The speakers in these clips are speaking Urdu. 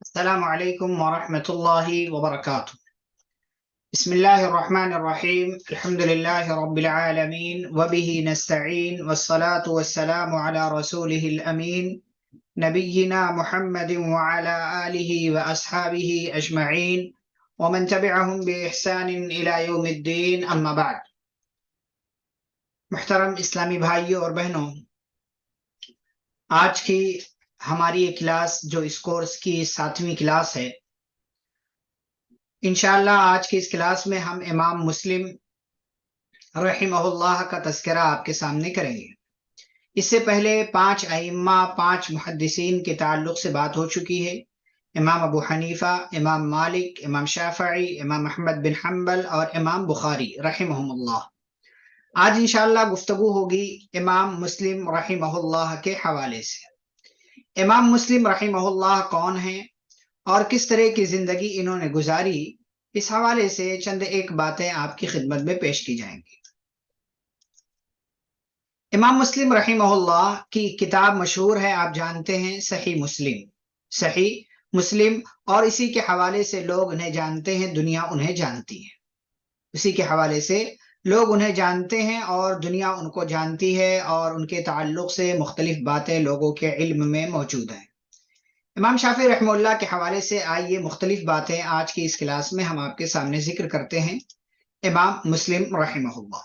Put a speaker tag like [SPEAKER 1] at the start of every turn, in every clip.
[SPEAKER 1] السلام عليكم ورحمة الله وبركاته. بسم الله الرحمن الرحيم. الحمد لله رب العالمين وبه نستعين والصلاة والسلام على رسوله الأمين نبينا محمد وعلى آله وأصحابه أجمعين ومن تبعهم بإحسان إلى يوم الدين أما بعد. محترم اسلامی بھائیوں اور بہنوں، آج کی ہماری یہ کلاس جو اس کورس کی 7ویں کلاس ہے، انشاءاللہ آج کی اس کلاس میں ہم امام مسلم رحمہ اللہ کا تذکرہ آپ کے سامنے کریں گے۔ اس سے پہلے 5 ائمہ 5 محدثین کے تعلق سے بات ہو چکی ہے: امام ابو حنیفہ، امام مالک، امام شافعی، امام احمد بن حنبل اور امام بخاری رحمہم اللہ۔ آج انشاءاللہ گفتگو ہوگی امام مسلم رحمہ اللہ کے حوالے سے۔ امام مسلم رحمہ اللہ کون ہیں اور کس طرح کی زندگی انہوں نے گزاری، اس حوالے سے چند ایک باتیں آپ کی خدمت میں پیش کی جائیں گی۔ امام مسلم رحمہ اللہ کی کتاب مشہور ہے، آپ جانتے ہیں، صحیح مسلم، اور اسی کے حوالے سے لوگ انہیں جانتے ہیں، دنیا انہیں جانتی ہے۔ اسی کے حوالے سے لوگ انہیں جانتے ہیں اور دنیا ان کو جانتی ہے، اور ان کے تعلق سے مختلف باتیں لوگوں کے علم میں موجود ہیں۔ امام شافعی رحمہ اللہ کے حوالے سے آئیے مختلف باتیں آج کی اس کلاس میں ہم آپ کے سامنے ذکر کرتے ہیں۔ امام مسلم رحمہ اللہ،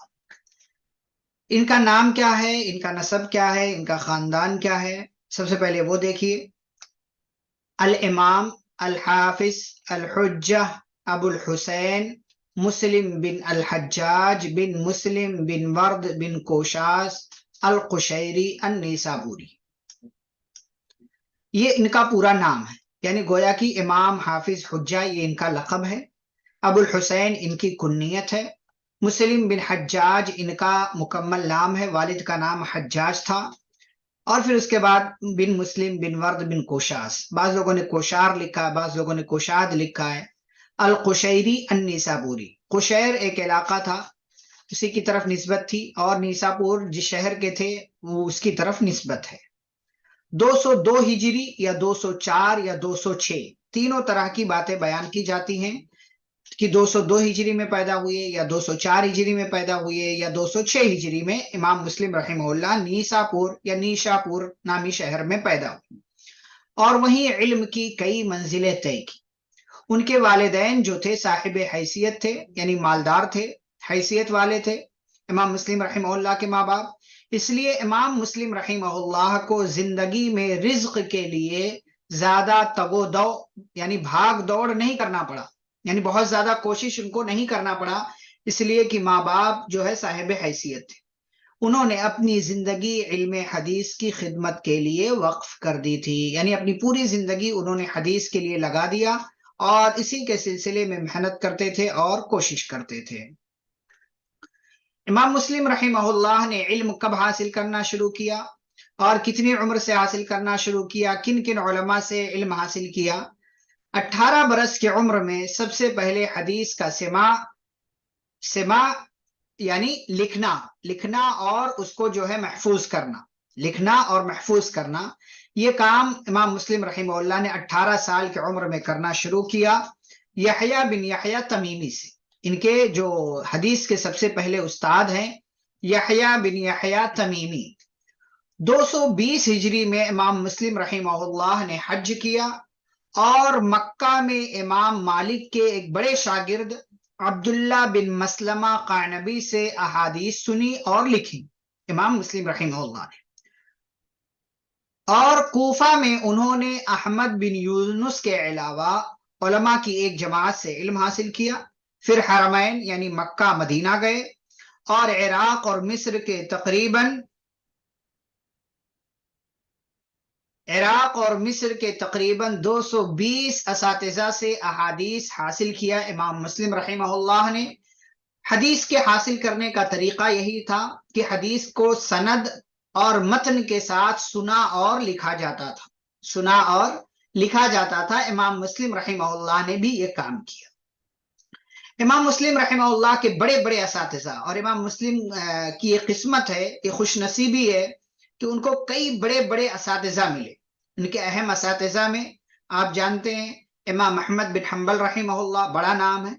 [SPEAKER 1] ان کا نام کیا ہے، ان کا نسب کیا ہے، ان کا خاندان کیا ہے؟ سب سے پہلے وہ دیکھیے۔ الامام الحافظ الحجہ ابو الحسین مسلم بن الحجاج بن مسلم بن ورد بن کوشاس القشیری النیسابوری، یہ ان کا پورا نام ہے، یعنی گویا کہ امام حافظ حجہ یہ ان کا لقب ہے، ابو الحسین ان کی کنیت ہے، مسلم بن حجاج ان کا مکمل نام ہے، والد کا نام حجاج تھا، اور پھر اس کے بعد بن مسلم بن ورد بن کوشاس، بعض لوگوں نے کوشار لکھا ہے، بعض لوگوں نے کوشاد لکھا ہے، القشیری النیسابوری۔ قشیر ایک علاقہ تھا، اسی کی طرف نسبت تھی، اور نیساپور جس شہر کے تھے وہ اس کی طرف نسبت ہے۔ 202 ہجری یا 204 یا 206 تینوں طرح کی باتیں بیان کی جاتی ہیں کہ 202 ہجری میں پیدا ہوئے یا 204 ہجری میں پیدا ہوئے یا 206 ہجری میں امام مسلم رحمہ اللہ نیساپور یا نیشاپور نامی شہر میں پیدا ہوئے، اور وہیں علم کی کئی منزلیں طے کی۔ ان کے والدین جو تھے صاحب حیثیت تھے، یعنی مالدار تھے، حیثیت والے تھے امام مسلم رحمہ اللہ کے ماں باپ، اس لیے امام مسلم رحمہ اللہ کو زندگی میں رزق کے لیے زیادہ تگ و دو یعنی بھاگ دوڑ نہیں کرنا پڑا، یعنی بہت زیادہ کوشش ان کو نہیں کرنا پڑا، اس لیے کہ ماں باپ جو ہے صاحب حیثیت تھے۔ انہوں نے اپنی زندگی علم حدیث کی خدمت کے لیے وقف کر دی تھی، یعنی اپنی پوری زندگی انہوں نے حدیث کے لیے لگا دیا، اور اسی کے سلسلے میں محنت کرتے تھے اور کوشش کرتے تھے۔ امام مسلم رحمہ اللہ نے علم کب حاصل کرنا شروع کیا اور کتنی عمر سے حاصل کرنا شروع کیا، کن کن علماء سے علم حاصل کیا؟ 18 برس کی عمر میں سب سے پہلے حدیث کا سماع یعنی لکھنا اور اس کو جو ہے محفوظ کرنا، لکھنا اور محفوظ کرنا، یہ کام امام مسلم رحمہ اللہ نے 18 سال کی عمر میں کرنا شروع کیا، یحییٰ بن یحییٰ تمیمی سے۔ ان کے جو حدیث کے سب سے پہلے استاد ہیں یحییٰ بن یحییٰ تمیمی۔ 220 ہجری میں امام مسلم رحمہ اللہ نے حج کیا، اور مکہ میں امام مالک کے ایک بڑے شاگرد عبداللہ بن مسلمہ قعنبی سے احادیث سنی اور لکھی امام مسلم رحمہ اللہ نے، اور کوفہ میں انہوں نے احمد بن یونس کے علاوہ علماء کی ایک جماعت سے علم حاصل کیا، پھر حرمین یعنی مکہ مدینہ گئے، اور عراق اور مصر کے تقریباً 220 اساتذہ سے احادیث حاصل کیا امام مسلم رحمہ اللہ نے۔ حدیث کے حاصل کرنے کا طریقہ یہی تھا کہ حدیث کو سند اور متن کے ساتھ سنا اور لکھا جاتا تھا۔ امام مسلم رحمہ اللہ نے بھی یہ کام کیا۔ امام مسلم رحمہ اللہ کے بڑے بڑے اساتذہ، اور امام مسلم کی یہ قسمت ہے، یہ خوش نصیبی ہے کہ ان کو کئی بڑے بڑے اساتذہ ملے۔ ان کے اہم اساتذہ میں آپ جانتے ہیں امام احمد بن حنبل رحمہ اللہ بڑا نام ہے،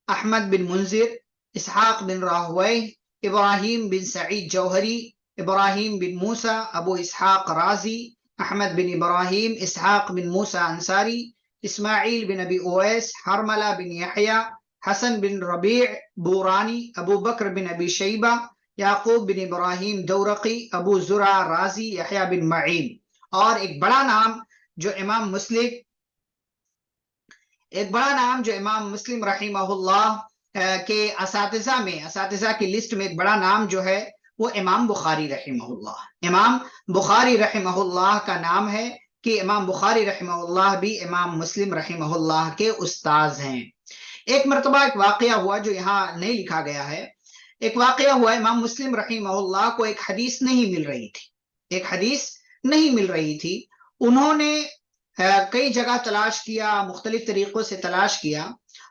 [SPEAKER 1] احمد بن منذر، اسحاق بن راہوی، ابراہیم بن سعید جوہری، ابراہیم بن موسیٰ، ابو اسحاق رازی، احمد بن ابراہیم، اسحاق بن موسیٰ انصاری، اسماعیل بن ابی اویس، حرملہ بن یحییٰ، حسن بن ربیع بورانی، ابو بکر بن ابی شیبہ، یعقوب بن ابراہیم دورقی، ابو زرع رازی، یحییٰ بن معین۔ اور ایک بڑا نام جو امام مسلم رحمہ اللہ کے اساتذہ کی لسٹ میں ایک بڑا نام جو ہے وہ امام بخاری رحمہ اللہ۔ امام بخاری رحمہ اللہ کا نام ہے کہ امام بخاری رحمہ اللہ بھی امام مسلم رحمہ اللہ کے استاذ ہیں۔ ایک مرتبہ ایک واقعہ ہوا جو یہاں نہیں لکھا گیا ہے۔ ایک واقعہ ہوا، امام مسلم رحمہ اللہ کو ایک حدیث نہیں مل رہی تھی، انہوں نے کئی جگہ تلاش کیا، مختلف طریقوں سے تلاش کیا،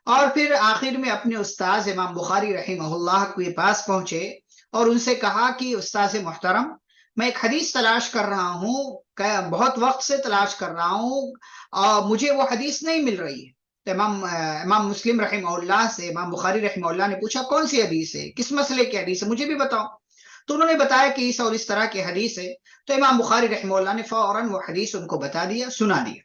[SPEAKER 1] اور پھر آخر میں اپنے استاذ امام بخاری رحمہ اللہ کے پاس پہنچے اور ان سے کہا کہ استاذ محترم، میں ایک حدیث تلاش کر رہا ہوں، بہت وقت سے تلاش کر رہا ہوں اور مجھے وہ حدیث نہیں مل رہی ہے۔ تو امام مسلم رحمہ اللہ سے امام بخاری رحمہ اللہ نے پوچھا کون سی حدیث ہے، کس مسئلے کی حدیث ہے، مجھے بھی بتاؤ۔ تو انہوں نے بتایا کہ اس اور اس طرح کی حدیث ہے۔ تو امام بخاری رحمہ اللہ نے فوراً وہ حدیث ان کو سنا دیا۔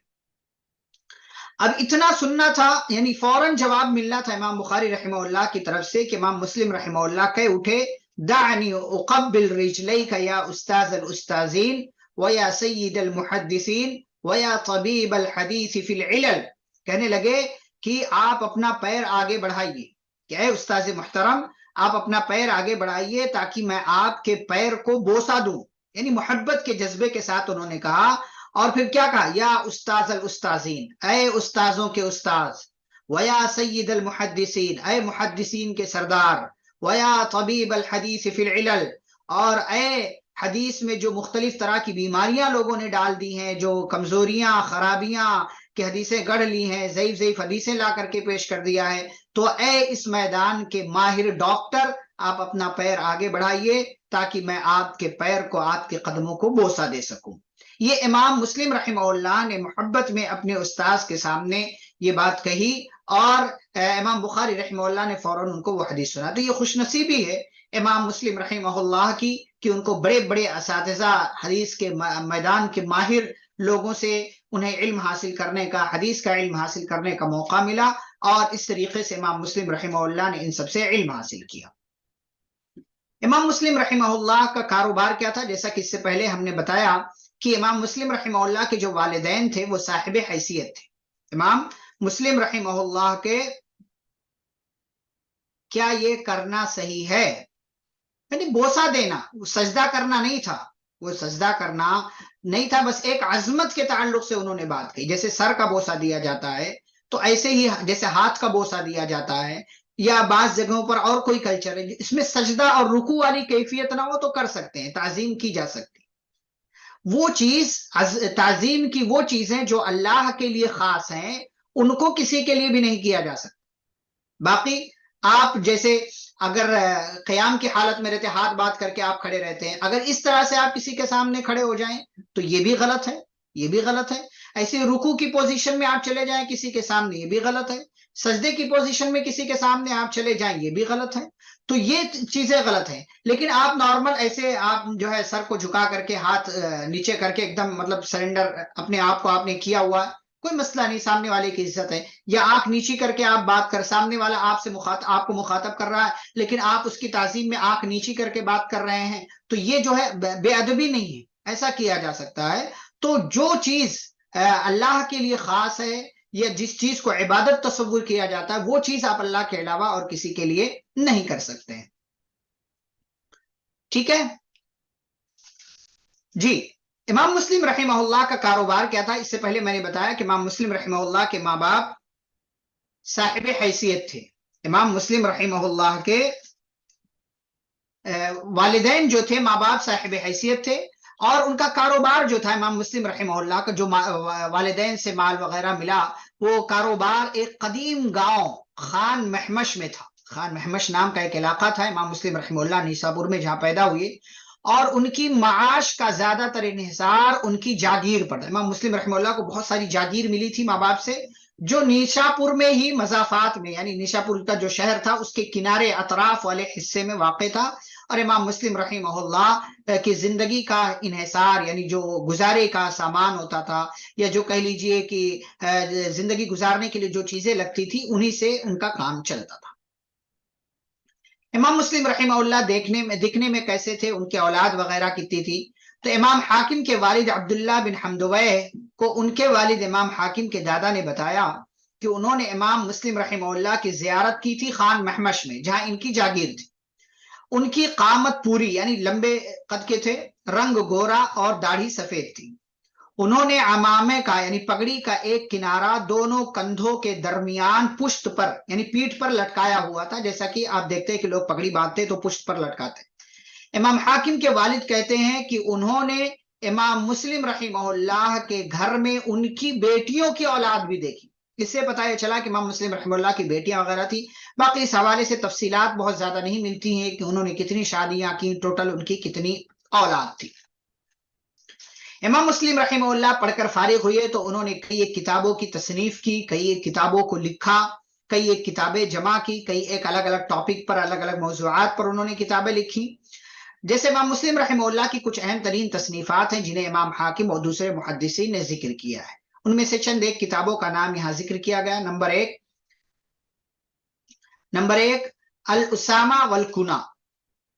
[SPEAKER 1] اب اتنا سننا تھا، یعنی فوراً جواب ملنا تھا امام بخاری رحمہ اللہ کی طرف سے کہ امام مسلم رحمہ اللہ کہہ اٹھے، دعنی اقبل رجلیک یا استاذ الاستاذین ویا سید المحدثین ویا طبیب الحدیث فی العلل، کہنے لگے کہ آپ اپنا پیر آگے بڑھائیے، کہ اے استاذ محترم آپ اپنا پیر آگے بڑھائیے تاکہ میں آپ کے پیر کو بوسہ دوں، یعنی محبت کے جذبے کے ساتھ انہوں نے کہا۔ اور پھر کیا کہا، یا استاذ الاستاذین، اے استاذوں کے استاذ، ویا سید المحدثین، اے محدثین کے سردار، ویا طبیب الحدیث فی العلل، اور اے حدیث میں جو مختلف طرح کی بیماریاں لوگوں نے ڈال دی ہیں، جو کمزوریاں خرابیاں کی حدیثیں گڑھ لی ہیں، ضعیف حدیثیں لا کر کے پیش کر دیا ہے، تو اے اس میدان کے ماہر ڈاکٹر آپ اپنا پیر آگے بڑھائیے تاکہ میں آپ کے پیر کو، آپ کے قدموں کو بوسہ دے سکوں۔ یہ امام مسلم رحمہ اللہ نے محبت میں اپنے استاذ کے سامنے یہ بات کہی، اور امام بخاری رحمہ اللہ نے فوراً ان کو وہ حدیث سنا۔ تو یہ خوش نصیبی ہے امام مسلم رحمہ اللہ کی کہ ان کو بڑے بڑے اساتذہ، حدیث کے میدان کے ماہر لوگوں سے انہیں علم حاصل کرنے کا، حدیث کا علم حاصل کرنے کا موقع ملا، اور اس طریقے سے امام مسلم رحمہ اللہ نے ان سب سے علم حاصل کیا۔ امام مسلم رحمہ اللہ کا کاروبار کیا تھا؟ جیسا کہ اس سے پہلے ہم نے بتایا کہ امام مسلم رحمہ اللہ کے جو والدین تھے وہ صاحب حیثیت تھے۔ امام مسلم رحمہ اللہ کے کیا یہ کرنا صحیح ہے؟ یعنی بوسہ دینا، سجدہ کرنا نہیں تھا، وہ سجدہ کرنا نہیں تھا، بس ایک عظمت کے تعلق سے انہوں نے بات کی۔ جیسے سر کا بوسہ دیا جاتا ہے تو ایسے ہی جیسے ہاتھ کا بوسہ دیا جاتا ہے، یا بعض جگہوں پر اور کوئی کلچر ہے اس میں سجدہ اور رکوع والی کیفیت نہ ہو تو کر سکتے ہیں، تعظیم کی جا سکتی۔ وہ چیز، تعظیم کی وہ چیزیں جو اللہ کے لیے خاص ہیں ان کو کسی کے لیے بھی نہیں کیا جا سکتا۔ باقی آپ جیسے اگر قیام کی حالت میں رہتے ہاتھ بات کر کے آپ کھڑے رہتے ہیں، اگر اس طرح سے آپ کسی کے سامنے کھڑے ہو جائیں تو یہ بھی غلط ہے، یہ بھی غلط ہے۔ ایسے رکوع کی پوزیشن میں آپ چلے جائیں کسی کے سامنے، یہ بھی غلط ہے۔ سجدے کی پوزیشن میں کسی کے سامنے آپ چلے جائیں، یہ بھی غلط ہے۔ تو یہ چیزیں غلط ہیں، لیکن آپ نارمل ایسے آپ جو ہے سر کو جھکا کر کے ہاتھ نیچے کر کے ایک دم مطلب سرنڈر اپنے آپ کو آپ نے کیا ہوا، کوئی مسئلہ نہیں، سامنے والے کی عزت ہے۔ یا آنکھ نیچی کر کے آپ بات کر، سامنے والا آپ کو مخاطب کر رہا ہے لیکن آپ اس کی تعظیم میں آنکھ نیچی کر کے بات کر رہے ہیں، تو یہ جو ہے بے ادبی نہیں ہے، ایسا کیا جا سکتا ہے۔ تو جو چیز اللہ کے لیے خاص ہے یا جس چیز کو عبادت تصور کیا جاتا ہے وہ چیز آپ اللہ کے علاوہ اور کسی کے لیے نہیں کر سکتے ہیں۔ ٹھیک ہے جی۔ امام مسلم رحمہ اللہ کا کاروبار کیا تھا؟ اس سے پہلے میں نے بتایا کہ امام مسلم رحمہ اللہ کے ماں باپ صاحب حیثیت تھے۔ امام مسلم رحمہ اللہ کے والدین جو تھے، ماں باپ صاحب حیثیت تھے، اور ان کا کاروبار جو تھا امام مسلم رحمہ اللہ کا، جو والدین سے مال وغیرہ ملا، وہ کاروبار ایک قدیم گاؤں خان محمش میں تھا۔ خان محمش نام کا ایک علاقہ تھا امام مسلم رحمہ اللہ نیسابور میں جہاں پیدا ہوئے، اور ان کی معاش کا زیادہ تر انحصار ان کی جاگیر پر تھا۔ امام مسلم رحمہ اللہ کو بہت ساری جاگیر ملی تھی ماں باپ سے، جو نیشاپور میں ہی مضافات میں، یعنی نیشاپور کا جو شہر تھا اس کے کنارے اطراف والے حصے میں واقع تھا، اور امام مسلم رحمہ اللہ کی زندگی کا انحصار، یعنی جو گزارے کا سامان ہوتا تھا، یا جو کہہ لیجئے کہ زندگی گزارنے کے لیے جو چیزیں لگتی تھی، انہی سے ان کا کام چلتا تھا۔ امام مسلم رحمہ اللہ دکھنے میں کیسے تھے، ان کے اولاد وغیرہ کتنی تھی؟ تو امام حاکم کے والد عبداللہ بن حمدویہ کو ان کے والد امام حاکم کے دادا نے بتایا کہ انہوں نے امام مسلم رحمہ اللہ کی زیارت کی تھی خان محمش میں، جہاں ان کی جاگیر تھی۔ ان کی قامت پوری، یعنی لمبے قد کے تھے، رنگ گورا اور داڑھی سفید تھی۔ انہوں نے عمامے کا یعنی پگڑی کا ایک کنارہ دونوں کندھوں کے درمیان پشت پر یعنی پیٹھ پر لٹکایا ہوا تھا، جیسا کہ آپ دیکھتے ہیں کہ لوگ پگڑی باندھتے تو پشت پر لٹکاتے۔ امام حاکم کے والد کہتے ہیں کہ انہوں نے امام مسلم رحمہ اللہ کے گھر میں ان کی بیٹیوں کی اولاد بھی دیکھی۔ اس سے پتہ یہ چلا کہ امام مسلم رحمہ اللہ کی بیٹیاں وغیرہ تھی۔ باقی اس حوالے سے تفصیلات بہت زیادہ نہیں ملتی ہیں کہ انہوں نے کتنی شادیاں کی، ٹوٹل ان کی کتنی اولاد تھی۔ امام مسلم رحمہ اللہ پڑھ کر فارغ ہوئے تو انہوں نے کئی ایک کتابوں کی تصنیف کی، کئی ایک کتابوں کو لکھا، کئی ایک کتابیں جمع کی، کئی ایک الگ الگ ٹاپک پر، الگ الگ موضوعات پر انہوں نے کتابیں لکھی۔ جیسے امام مسلم رحمہ اللہ کی کچھ اہم ترین تصنیفات ہیں جنہیں امام حاکم اور دوسرے محدثین نے ذکر کیا ہے۔ ان میں سے چند ایک کتابوں کا نام یہاں ذکر کیا گیا۔ نمبر ایک الاسامہ والکنا،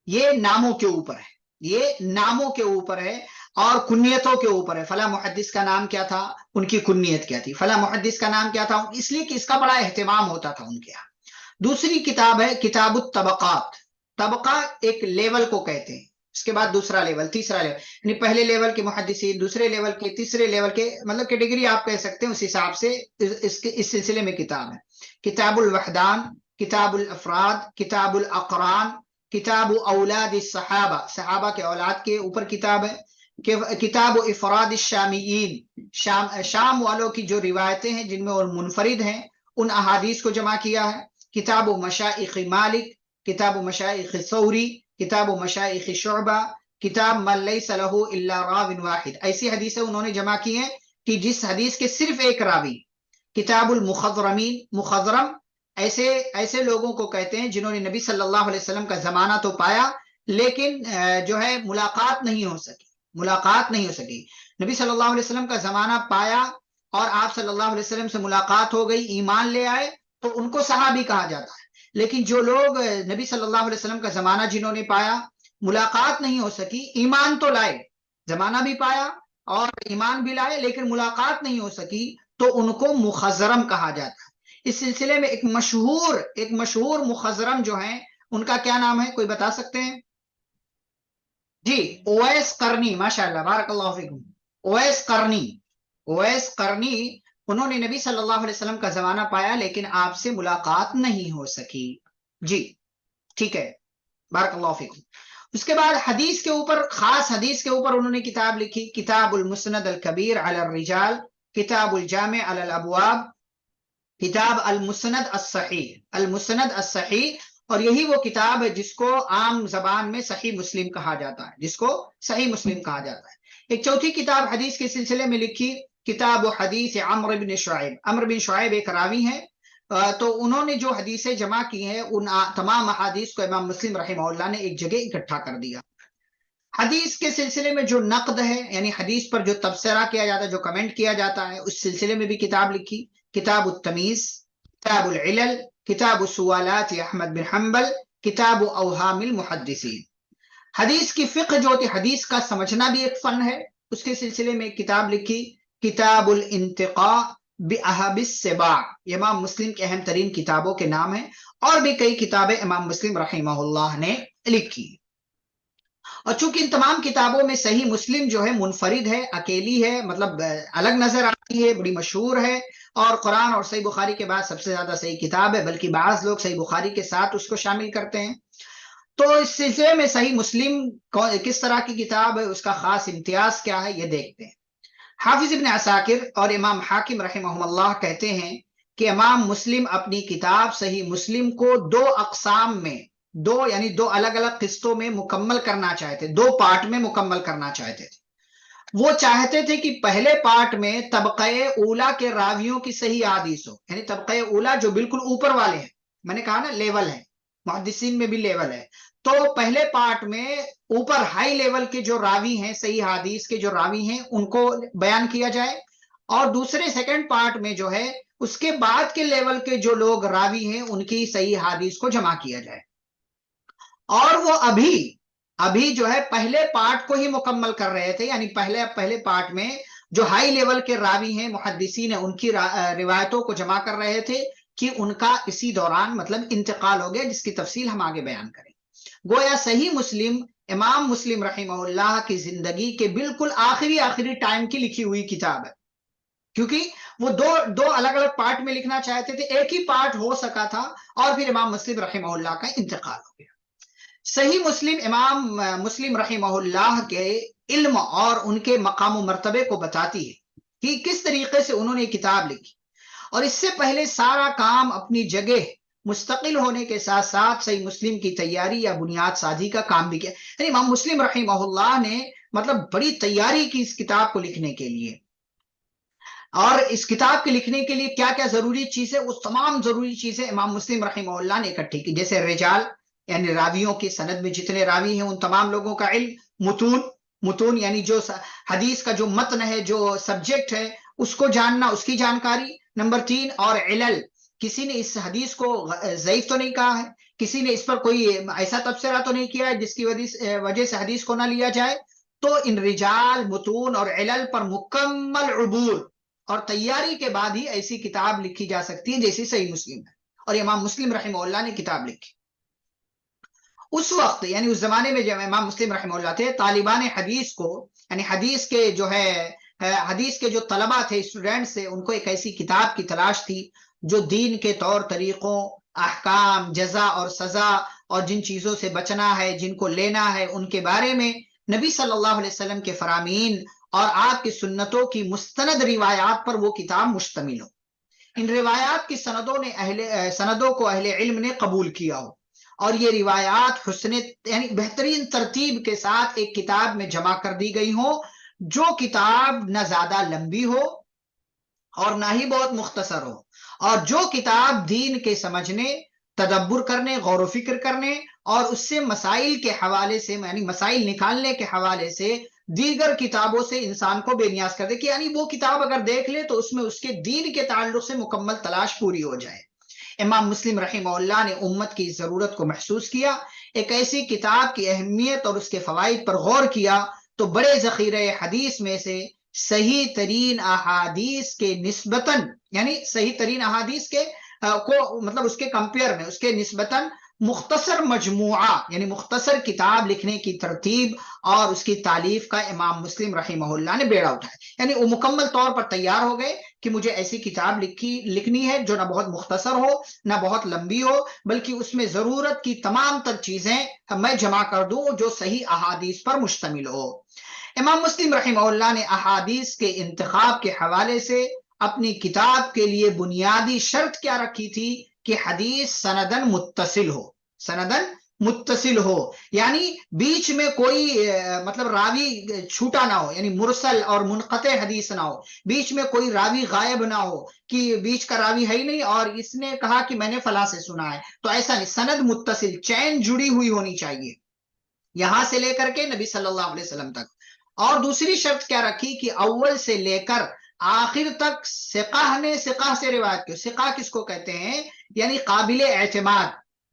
[SPEAKER 1] یہ ناموں کے اوپر ہے، یہ ناموں کے اوپر ہے اور کنیتوں کے اوپر ہے۔ فلاں محدث کا نام کیا تھا، ان کی کنیت کیا تھی، فلاں محدث کا نام کیا تھا، اس لیے کہ اس کا بڑا اہتمام ہوتا تھا ان کے یہاں۔ دوسری کتاب ہے کتاب الطبقات۔ طبقہ ایک لیول کو کہتے ہیں، اس کے بعد دوسرا لیول، تیسرا لیول، یعنی پہلے لیول کے محدثین، دوسرے لیول کے، تیسرے لیول کے، مطلب کیٹیگری آپ کہہ سکتے ہیں، اس حساب سے اس سلسلے میں کتاب ہے۔ کتاب الوحدان، کتاب الافراد، کتاب الاقران، کتاب اولاد الصحابہ، صحابہ کے اولاد کے اوپر کتاب ہے۔ کتاب افراد الشامیین، شام والوں کی جو روایتیں ہیں جن میں وہ منفرد ہیں، ان احادیث کو جمع کیا ہے۔ کتاب مشائخ مالک، کتاب مشائخ ثوری، کتاب مشائخ شعبہ، کتاب من لیس لہ الا راو واحد، ایسی حدیثیں انہوں نے جمع کی ہیں کہ جس حدیث کے صرف ایک راوی۔ کتاب المخضرمین، مخضرم ایسے لوگوں کو کہتے ہیں جنہوں نے نبی صلی اللہ علیہ وسلم کا زمانہ تو پایا لیکن جو ہے ملاقات نہیں ہو سکی۔ نبی صلی اللہ علیہ وسلم کا زمانہ پایا اور آپ صلی اللہ علیہ وسلم سے ملاقات ہو گئی، ایمان لے آئے، تو ان کو صحابی کہا جاتا ہے۔ لیکن جو لوگ نبی صلی اللہ علیہ وسلم کا زمانہ جنہوں نے پایا، ملاقات نہیں ہو سکی، ایمان تو لائے، زمانہ بھی پایا اور ایمان بھی لائے لیکن ملاقات نہیں ہو سکی، تو ان کو مخضرم کہا جاتا ہے۔ اس سلسلے میں ایک مشہور مخضرم جو ہیں، ان کا کیا نام ہے، کوئی بتا سکتے ہیں؟ جی، اویس قرنی، ماشاءاللہ، بارک اللہ فیکم۔ اویس قرنی، انہوں نے نبی صلی اللہ علیہ وسلم کا زمانہ پایا لیکن آپ سے ملاقات نہیں ہو سکی۔ جی ٹھیک ہے، بارک اللہ فیکم۔ اس کے بعد حدیث کے اوپر، خاص حدیث کے اوپر انہوں نے کتاب لکھی، کتاب المسند الکبیر علی الرجال، کتاب الجامع علی الابواب، کتاب المسند الصحیح، اور یہی وہ کتاب ہے جس کو عام زبان میں صحیح مسلم کہا جاتا ہے، ایک چوتھی کتاب حدیث کے سلسلے میں لکھی، کتاب حدیث عمرو بن شعیب ایک راوی ہیں، تو انہوں نے جو حدیثیں جمع کی ہیں ان تمام احادیث کو امام مسلم رحمہ اللہ نے ایک جگہ اکٹھا کر دیا۔ حدیث کے سلسلے میں جو نقد ہے، یعنی حدیث پر جو تبصرہ کیا جاتا ہے، جو کمنٹ کیا جاتا ہے، اس سلسلے میں بھی کتاب لکھی، کتاب التمیز، کتاب العلل، کتاب سوالات احمد بن حنبل، کتاب اوہام المحدثین۔ حدیث کی فقہ جو ہوتی، حدیث کا سمجھنا بھی ایک فن ہے، اس کے سلسلے میں ایک کتاب لکھی، کتاب الانتقاء بأحب السباع، یہ امام مسلم کے اہم ترین کتابوں کے نام ہیں، اور بھی کئی کتابیں امام مسلم رحمہ اللہ نے لکھی۔ اور چونکہ ان تمام کتابوں میں صحیح مسلم جو ہے منفرد ہے، اکیلی ہے، مطلب الگ نظر آتی ہے، بڑی مشہور ہے، اور قرآن اور صحیح بخاری کے بعد سب سے زیادہ صحیح کتاب ہے، بلکہ بعض لوگ صحیح بخاری کے ساتھ اس کو شامل کرتے ہیں۔ تو اس سلسلے میں صحیح مسلم کس طرح کی کتاب ہے، اس کا خاص امتیاز کیا ہے، یہ دیکھتے ہیں۔ حافظ ابن عساکر اور امام حاکم رحمہ اللہ کہتے ہیں کہ امام مسلم اپنی کتاب صحیح مسلم کو دو اقسام میں دو الگ الگ قسطوں میں مکمل کرنا چاہتے، 2 پارٹ میں مکمل کرنا چاہتے تھے۔ وہ چاہتے تھے کہ پہلے پارٹ میں طبقہ اولا کے راویوں کی صحیح حدیث ہو، یعنی طبقہ اولا جو بالکل اوپر والے ہیں، میں نے کہا نا لیول ہے، محدثین میں بھی لیول ہے، تو پہلے پارٹ میں اوپر ہائی لیول کے جو راوی ہیں، صحیح حدیث کے جو راوی ہیں، ان کو بیان کیا جائے، اور دوسرے سیکنڈ پارٹ میں جو ہے اس کے بعد کے لیول کے جو لوگ راوی ہیں ان کی صحیح حدیث کو جمع کیا جائے۔ اور وہ ابھی جو ہے پہلے پارٹ کو ہی مکمل کر رہے تھے، یعنی پہلے پارٹ میں جو ہائی لیول کے راوی ہیں، محدثین ہیں، ان کی روایتوں کو جمع کر رہے تھے کہ ان کا اسی دوران مطلب انتقال ہو گیا، جس کی تفصیل ہم آگے بیان کریں۔ گویا صحیح مسلم امام مسلم رحمہ اللہ کی زندگی کے بالکل آخری ٹائم کی لکھی ہوئی کتاب ہے، کیونکہ وہ دو الگ الگ پارٹ میں لکھنا چاہتے تھے، ایک ہی پارٹ ہو سکا تھا، اور پھر امام مسلم رحمہ اللہ کا انتقال ہو گیا۔ صحیح مسلم امام مسلم رحمہ اللہ کے علم اور ان کے مقام و مرتبے کو بتاتی ہے کہ کس طریقے سے انہوں نے کتاب لکھی، اور اس سے پہلے سارا کام اپنی جگہ مستقل ہونے کے ساتھ ساتھ صحیح مسلم کی تیاری یا بنیاد سازی کا کام بھی کیا، یعنی امام مسلم رحمہ اللہ نے مطلب بڑی تیاری کی اس کتاب کو لکھنے کے لیے، اور اس کتاب کے لکھنے کے لیے کیا کیا ضروری چیزیں، اس تمام ضروری چیزیں امام مسلم رحمہ اللہ نے اکٹھی کی، جیسے رجال یعنی راویوں کی سند میں جتنے راوی ہیں ان تمام لوگوں کا علم، متون یعنی جو حدیث کا جو متن ہے، جو سبجیکٹ ہے، اس کو جاننا، اس کی جانکاری، نمبر 3، اور علل، کسی نے اس حدیث کو ضعیف تو نہیں کہا ہے، کسی نے اس پر کوئی ایسا تبصرہ تو نہیں کیا ہے جس کی وجہ سے حدیث کو نہ لیا جائے، تو ان رجال، متون اور علل پر مکمل عبور اور تیاری کے بعد ہی ایسی کتاب لکھی جا سکتی ہے جیسی صحیح مسلم ہے، اور امام مسلم رحمہ اللہ نے کتاب لکھی۔ اس وقت یعنی اس زمانے میں جب امام مسلم رحمہ اللہ تھے، طالبان حدیث کو یعنی حدیث کے جو طلبہ تھے، اسٹوڈنٹس تھے، ان کو ایک ایسی کتاب کی تلاش تھی جو دین کے طور طریقوں، احکام، جزا اور سزا اور جن چیزوں سے بچنا ہے، جن کو لینا ہے، ان کے بارے میں نبی صلی اللہ علیہ وسلم کے فرامین اور آپ کی سنتوں کی مستند روایات پر وہ کتاب مشتمل ہو، ان روایات کی سندوں کو اہل علم نے قبول کیا ہو، اور یہ روایات یعنی بہترین ترتیب کے ساتھ ایک کتاب میں جمع کر دی گئی ہو، جو کتاب نہ زیادہ لمبی ہو اور نہ ہی بہت مختصر ہو، اور جو کتاب دین کے سمجھنے، تدبر کرنے، غور و فکر کرنے اور اس سے مسائل کے حوالے سے یعنی مسائل نکالنے کے حوالے سے دیگر کتابوں سے انسان کو بے نیاز کر دے، کہ یعنی وہ کتاب اگر دیکھ لے تو اس میں اس کے دین کے تعلق سے مکمل تلاش پوری ہو جائے۔ امام مسلم رحمہ اللہ نے امت کی ضرورت کو محسوس کیا، ایک ایسی کتاب کی اہمیت اور اس کے فوائد پر غور کیا، تو بڑے ذخیرہ حدیث میں سے صحیح ترین احادیث کے نسبتاً یعنی صحیح ترین احادیث کے کو مطلب اس کے کمپیئر میں اس کے نسبتاً مختصر مجموعہ یعنی مختصر کتاب لکھنے کی ترتیب اور اس کی تالیف کا امام مسلم رحمہ اللہ نے بیڑا اٹھایا، یعنی وہ مکمل طور پر تیار ہو گئے کہ مجھے ایسی کتاب لکھنی ہے جو نہ بہت مختصر ہو نہ بہت لمبی ہو، بلکہ اس میں ضرورت کی تمام تر چیزیں میں جمع کر دوں جو صحیح احادیث پر مشتمل ہو۔ امام مسلم رحمہ اللہ نے احادیث کے انتخاب کے حوالے سے اپنی کتاب کے لیے بنیادی شرط کیا رکھی تھی کہ حدیث سندن متصل ہو، یعنی بیچ میں کوئی مطلب راوی چھوٹا نہ ہو، یعنی مرسل اور منقطع حدیث نہ ہو، بیچ میں کوئی راوی غائب نہ ہو کہ بیچ کا راوی ہے ہی نہیں اور اس نے کہا کہ میں نے فلاں سے سنا ہے، تو ایسا نہیں، سند متصل، چین جڑی ہوئی ہونی چاہیے یہاں سے لے کر کے نبی صلی اللہ علیہ وسلم تک۔ اور دوسری شرط کیا رکھی کہ اول سے لے کر آخر تک ثقہ نے ثقہ سے روایت کی۔ ثقہ کس کو کہتے ہیں؟ یعنی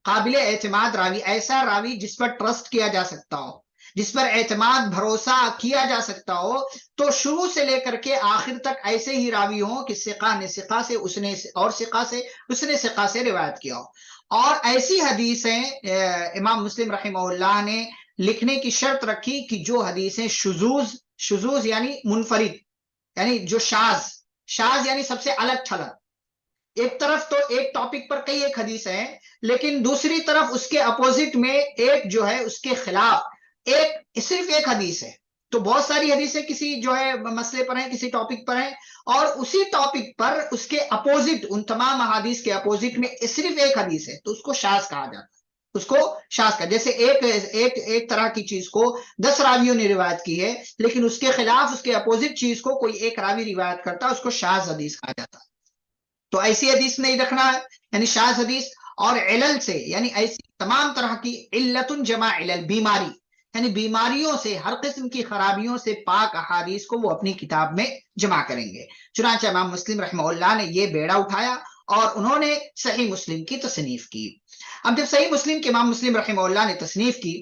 [SPEAKER 1] قابل اعتماد راوی، ایسا راوی جس پر ٹرسٹ کیا جا سکتا ہو، جس پر اعتماد بھروسہ کیا جا سکتا ہو، تو شروع سے لے کر کے آخر تک ایسے ہی راوی ہوں کہ ثقہ نے ثقہ سے، اس نے ثقہ سے روایت کیا ہو۔ اور ایسی حدیثیں امام مسلم رحمہ اللہ نے لکھنے کی شرط رکھی کہ جو حدیثیں شذوذ یعنی منفرد، یعنی جو شاذ یعنی سب سے الگ تھلگ، ایک طرف تو ایک ٹاپک پر کئی ایک حدیث ہیں، لیکن دوسری طرف اس کے اپوزٹ میں ایک جو ہے اس کے خلاف صرف ایک حدیث ہے، تو بہت ساری حدیثیں کسی جو ہے مسئلے پر ہیں، کسی ٹاپک پر ہیں، اور اسی ٹاپک پر اس کے اپوزٹ، ان تمام احادیث کے اپوزٹ میں صرف ایک حدیث ہے، تو اس کو شاذ کہا جاتا ہے۔ اس کو شاذ کا، جیسے ایک طرح کی چیز کو 10 راویوں نے روایت کی ہے لیکن اس کے خلاف اس کے اپوزٹ چیز کو کوئی ایک راوی روایت کرتا ہے، اس کو شاذ حدیث کہا جاتا ہے۔ تو ایسی حدیث نہیں رکھنا ہے، یعنی شاذ حدیث اور علل سے، یعنی ایسی تمام طرح کی علت جمع علل، بیماری یعنی بیماریوں سے، ہر قسم کی خرابیوں سے پاک احادیث کو وہ اپنی کتاب میں جمع کریں گے۔ چنانچہ امام مسلم رحمہ اللہ نے یہ بیڑا اٹھایا اور انہوں نے صحیح مسلم کی تصنیف کی۔ اب جب صحیح مسلم کے امام مسلم رحمہ اللہ نے تصنیف کی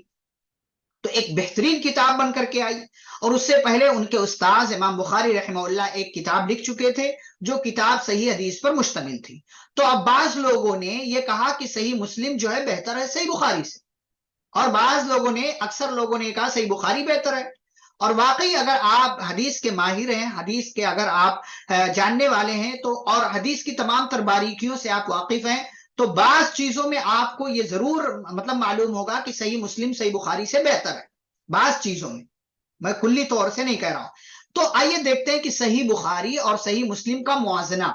[SPEAKER 1] تو ایک بہترین کتاب بن کر کے آئی، اور اس سے پہلے ان کے استاذ امام بخاری رحمہ اللہ ایک کتاب لکھ چکے تھے جو کتاب صحیح حدیث پر مشتمل تھی۔ تو اب بعض لوگوں نے یہ کہا کہ صحیح مسلم جو ہے بہتر ہے صحیح بخاری سے، اور بعض لوگوں نے، اکثر لوگوں نے کہا صحیح بخاری بہتر ہے۔ اور واقعی اگر آپ حدیث کے ماہر ہیں، حدیث کے اگر آپ جاننے والے ہیں تو، اور حدیث کی تمام تر باریکیوں سے آپ واقف ہیں، تو بعض چیزوں میں آپ کو یہ ضرور مطلب معلوم ہوگا کہ صحیح مسلم صحیح بخاری سے بہتر ہے، بعض چیزوں میں کلی طور سے نہیں کہہ رہا ہوں۔ تو آئیے دیکھتے ہیں کہ صحیح بخاری اور صحیح مسلم کا موازنہ،